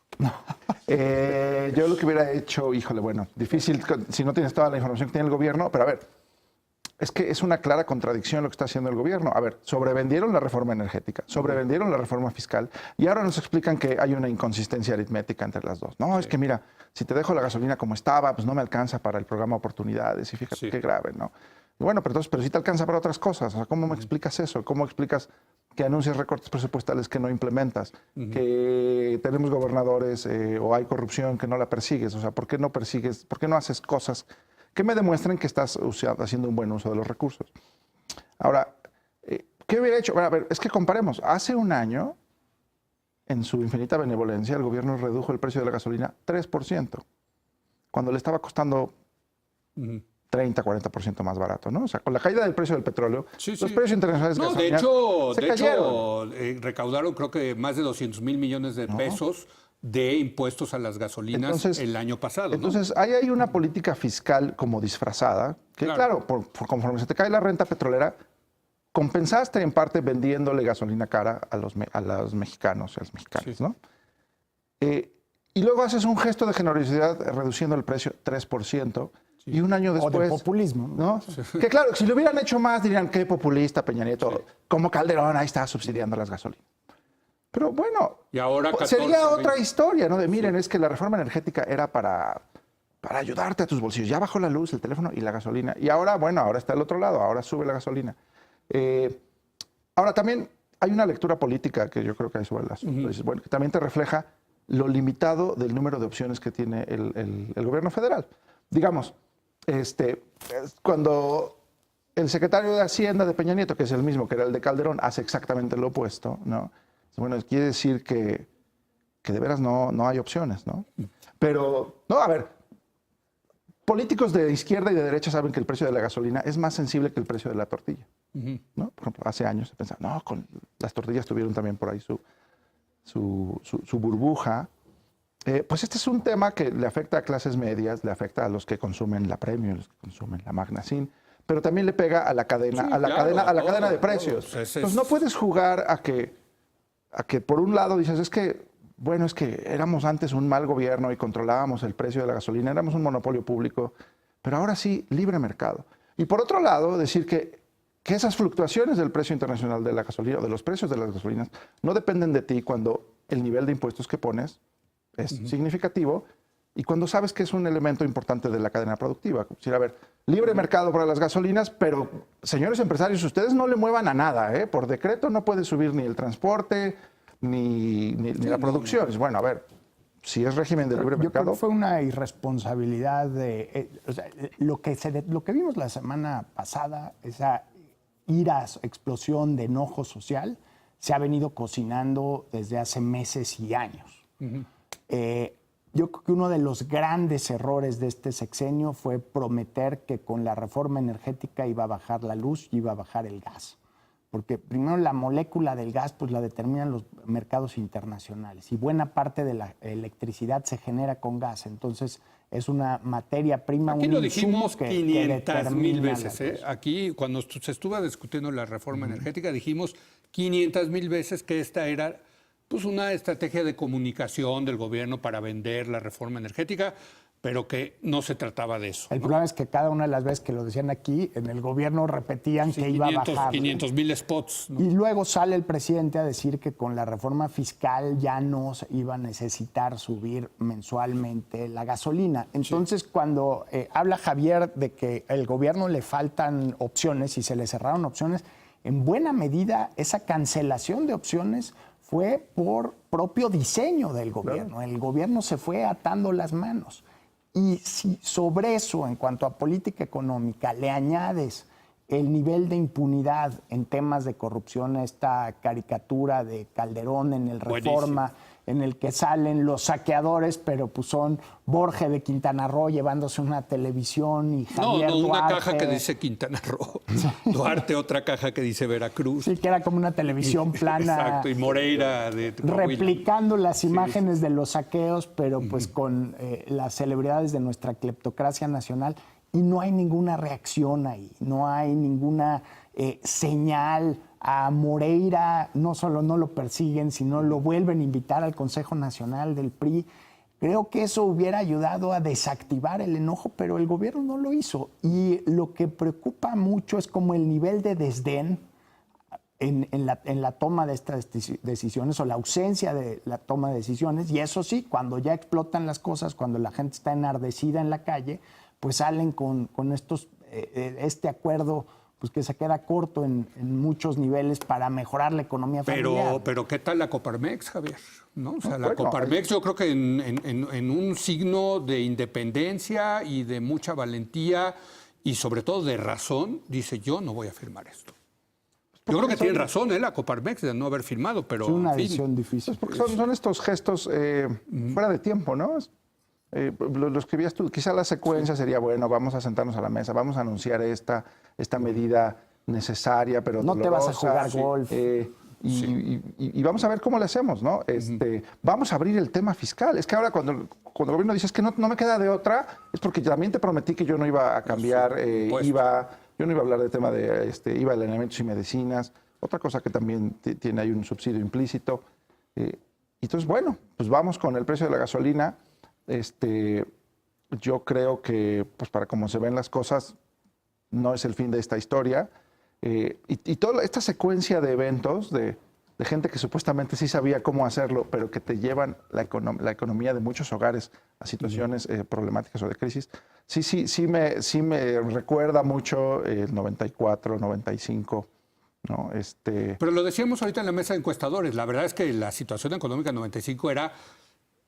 Yo lo que hubiera hecho, híjole, difícil si no tienes toda la información que tiene el gobierno, pero a ver, es que es una clara contradicción lo que está haciendo el gobierno. A ver, sobrevendieron la reforma energética, sobrevendieron la reforma fiscal y ahora nos explican que hay una inconsistencia aritmética entre las dos. No, es que mira, si te dejo la gasolina como estaba, pues no me alcanza para el programa Oportunidades y fíjate qué grave, ¿no? Y bueno, pero sí te alcanza para otras cosas. O sea, ¿cómo me explicas eso? ¿Cómo explicas que anuncias recortes presupuestales que no implementas, que tenemos gobernadores o hay corrupción que no la persigues. O sea, ¿por qué no persigues, por qué no haces cosas que me demuestren que estás haciendo un buen uso de los recursos? Ahora, ¿qué hubiera hecho? Bueno, a ver, es que comparemos. Hace un año, en su infinita benevolencia, el gobierno redujo el precio de la gasolina 3%, cuando le estaba costando 30, 40% más barato, ¿no? O sea, con la caída del precio del petróleo, los precios internacionales de gasolina se cayeron. Recaudaron creo que más de 200,000 millones de pesos de impuestos a las gasolinas el año pasado. Entonces, ahí hay una política fiscal como disfrazada, que claro, por conforme se te cae la renta petrolera, compensaste en parte vendiéndole gasolina cara a los mexicanos y a las mexicanas, ¿no? Y luego haces un gesto de generosidad reduciendo el precio 3%. Y un año después... O de populismo. ¿no? Que claro, si lo hubieran hecho más, dirían, qué populista, Peña Nieto. Como Calderón, ahí está subsidiando las gasolinas. Pero bueno, y ahora sería otra historia, ¿no? De miren, es que la reforma energética era para ayudarte a tus bolsillos. Ya bajó la luz, el teléfono y la gasolina. Y ahora, bueno, ahora está al otro lado, ahora sube la gasolina. Ahora también hay una lectura política que yo creo que hay sobre el asunto. Bueno, que también te refleja lo limitado del número de opciones que tiene el gobierno federal. Digamos, cuando el secretario de Hacienda de Peña Nieto, que es el mismo que era el de Calderón, hace exactamente lo opuesto, ¿no? Bueno, quiere decir que de veras no hay opciones, ¿no? Pero, no, a ver, políticos de izquierda y de derecha saben que el precio de la gasolina es más sensible que el precio de la tortilla, ¿no? Por ejemplo, hace años se pensaba, no, con las tortillas tuvieron también por ahí su burbuja. Pues este es un tema que le afecta a clases medias, le afecta a los que consumen la Premium, los que consumen la Magna Sin, pero también le pega a la cadena, cadena de precios. Entonces no puedes jugar a que por un lado dices, es que éramos antes un mal gobierno y controlábamos el precio de la gasolina, éramos un monopolio público, pero ahora sí, libre mercado. Y por otro lado, decir que esas fluctuaciones del precio internacional de la gasolina o de los precios de las gasolinas no dependen de ti cuando el nivel de impuestos que pones es significativo y cuando sabes que es un elemento importante de la cadena productiva. Es decir, a ver, libre mercado para las gasolinas, pero señores empresarios, ustedes no le muevan a nada, ¿eh? Por decreto no puede subir ni el transporte ni la producción. Bueno, a ver, si es régimen de libre mercado... Yo creo que fue una irresponsabilidad de... o sea, lo que vimos la semana pasada, esa ira, explosión de enojo social, se ha venido cocinando desde hace meses y años. Yo creo que uno de los grandes errores de este sexenio fue prometer que con la reforma energética iba a bajar la luz y iba a bajar el gas. Porque primero la molécula del gas pues la determinan los mercados internacionales y buena parte de la electricidad se genera con gas. Entonces es una materia prima, aquí un lo dijimos que 500,000 veces. Aquí cuando se estuvo discutiendo la reforma energética dijimos 500,000 veces que esta era pues una estrategia de comunicación del gobierno para vender la reforma energética, pero que no se trataba de eso. El problema es que cada una de las veces que lo decían aquí, en el gobierno repetían que iba a bajar. 500,000 spots, ¿no? Y luego sale el presidente a decir que con la reforma fiscal ya no se iba a necesitar subir mensualmente la gasolina. Entonces, cuando habla Javier de que al gobierno le faltan opciones y se le cerraron opciones, en buena medida esa cancelación de opciones fue por propio diseño del gobierno. El gobierno se fue atando las manos. Y si sobre eso, en cuanto a política económica, le añades el nivel de impunidad en temas de corrupción, esta caricatura de Calderón en el Reforma, en el que salen los saqueadores, pero pues son Borge de Quintana Roo llevándose una televisión y Javier Duarte. Duarte. Una caja que dice Quintana Roo. Duarte, otra caja que dice Veracruz. Sí, que era como una televisión plana. Exacto, y Moreira de replicando las imágenes de los saqueos, pero pues con las celebridades de nuestra cleptocracia nacional. Y no hay ninguna reacción ahí, no hay ninguna señal. A Moreira no solo no lo persiguen, sino lo vuelven a invitar al Consejo Nacional del PRI. Creo que eso hubiera ayudado a desactivar el enojo, pero el gobierno no lo hizo. Y lo que preocupa mucho es como el nivel de desdén en la toma de estas decisiones o la ausencia de la toma de decisiones. Y eso sí, cuando ya explotan las cosas, cuando la gente está enardecida en la calle, pues salen con este acuerdo pues que se queda corto en muchos niveles para mejorar la economía familiar. Pero ¿qué tal la Coparmex, Javier? ¿No? O sea, la Bueno, Coparmex yo creo que en un signo de independencia y de mucha valentía y sobre todo de razón, dice yo no voy a firmar esto. Yo creo que tienen razón la Coparmex de no haber firmado, pero Es una en fin. decisión difícil. Pues porque son estos gestos fuera de tiempo, ¿no? Lo escribías tú, quizá la secuencia sería, bueno, vamos a sentarnos a la mesa, vamos a anunciar esta medida necesaria, pero No te vas a jugar dolorosa, golf. y vamos a ver cómo le hacemos, ¿no? Vamos a abrir el tema fiscal. Es que ahora cuando el gobierno dice que no me queda de otra, es porque también te prometí que yo no iba a cambiar IVA, yo no iba a hablar del tema de IVA de alimentos y medicinas, otra cosa que también tiene ahí un subsidio implícito. Entonces, bueno, pues vamos con el precio de la gasolina. Yo creo que, pues para cómo se ven las cosas, no es el fin de esta historia. Y toda esta secuencia de eventos, de gente que supuestamente sí sabía cómo hacerlo, pero que te llevan la economía de muchos hogares a situaciones problemáticas o de crisis, sí me recuerda mucho el 94, 95. ¿No? Pero lo decíamos ahorita en la mesa de encuestadores, la verdad es que la situación económica en 95 era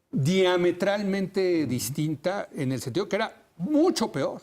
diametralmente distinta en el sentido que era mucho peor.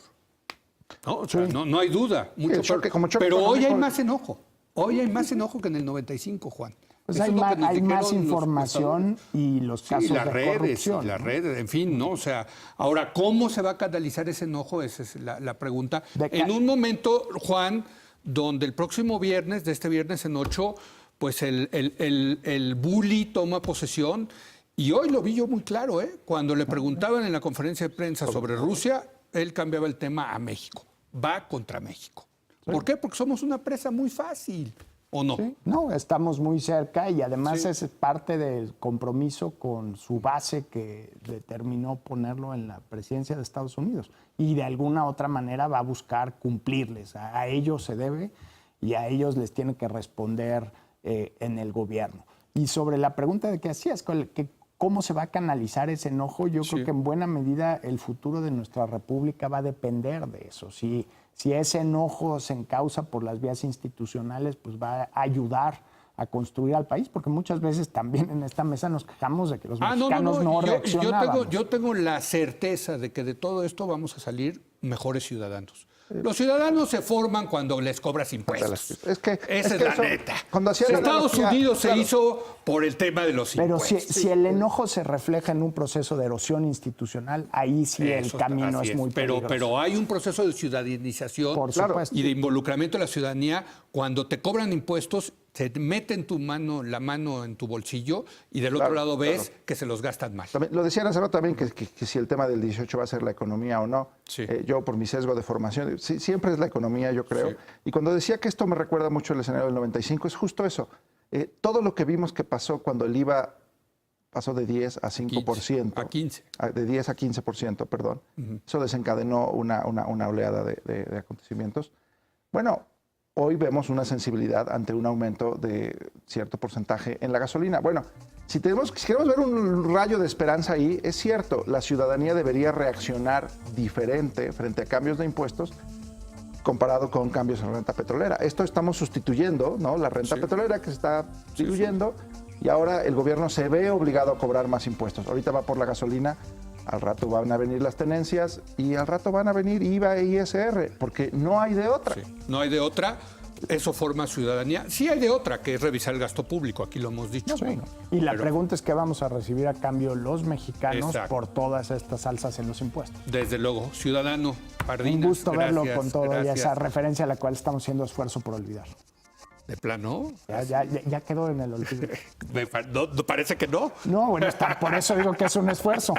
¿No? O sea, no hay duda, mucho peor. Pero hoy hay más enojo. Hoy hay más enojo que en el 95, Juan. Pues Eso hay es lo que nos hay dijeron más los información y los casos las de redes, corrupción. y las redes, en fin, ¿no? O sea, ahora, ¿cómo se va a canalizar ese enojo? Esa es la pregunta. En un momento, Juan, donde el próximo viernes, de este viernes en 8, pues el bully toma posesión. Y hoy lo vi yo muy claro, ¿eh? Cuando le preguntaban en la conferencia de prensa sobre Rusia, él cambiaba el tema a México. Va contra México. ¿Por qué? Porque somos una presa muy fácil, ¿o no? Sí, no, estamos muy cerca y además es parte del compromiso con su base que determinó ponerlo en la presidencia de Estados Unidos. Y de alguna otra manera va a buscar cumplirles. A ellos se debe y a ellos les tiene que responder en el gobierno. Y sobre la pregunta de qué hacías, ¿cómo se va a canalizar ese enojo? Yo creo que en buena medida el futuro de nuestra república va a depender de eso. Si ese enojo se encausa por las vías institucionales, pues va a ayudar a construir al país, porque muchas veces también en esta mesa nos quejamos de que los mexicanos no reaccionábamos. Yo tengo la certeza de que de todo esto vamos a salir mejores ciudadanos. Los ciudadanos se forman cuando les cobras impuestos. Esa es la neta. Cuando Estados Unidos se hizo por el tema de los impuestos. Pero si el enojo se refleja en un proceso de erosión institucional, ahí sí el camino es muy peligroso. Pero hay un proceso de ciudadanización Por supuesto. y de involucramiento de la ciudadanía. Cuando te cobran impuestos, se meten la mano en tu bolsillo y del otro lado ves que se los gastan mal. También, lo decían hace rato también que si el tema del 18 va a ser la economía o no. Sí. Yo por mi sesgo de formación, siempre es la economía, yo creo. Sí. Y cuando decía que esto me recuerda mucho el escenario del 95, es justo eso. Todo lo que vimos que pasó cuando el IVA pasó de 10 a 5%. A 15. De 10 a 15%, perdón. Eso desencadenó una oleada de acontecimientos. Bueno, hoy vemos una sensibilidad ante un aumento de cierto porcentaje en la gasolina. Bueno, si queremos ver un rayo de esperanza ahí, es cierto, la ciudadanía debería reaccionar diferente frente a cambios de impuestos comparado con cambios en la renta petrolera. Esto estamos sustituyendo, ¿no? La renta petrolera que se está diluyendo y ahora el gobierno se ve obligado a cobrar más impuestos. Ahorita va por la gasolina, al rato van a venir las tenencias y al rato van a venir IVA e ISR, porque no hay de otra. No hay de otra. Eso forma ciudadanía. Sí hay de otra, que es revisar el gasto público, aquí lo hemos dicho. Sí. Y la pregunta es qué vamos a recibir a cambio los mexicanos por todas estas alzas en los impuestos. Desde luego, ciudadano, Pardinas. Un gusto verlo con todo y esa referencia a la cual estamos haciendo esfuerzo por olvidar. ¿De plano? Ya quedó en el olvido. ¿No parece que no? No, bueno, por eso digo que es un esfuerzo.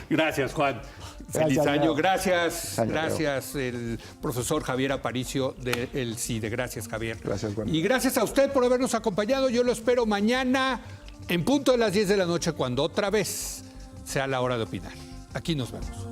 Gracias, Juan. Feliz año. Gracias, el profesor Javier Aparicio del CIDE. Gracias, Javier. Gracias, Juan. Y gracias a usted por habernos acompañado. Yo lo espero mañana en punto de las 10 de la noche, cuando otra vez sea la hora de opinar. Aquí nos vemos.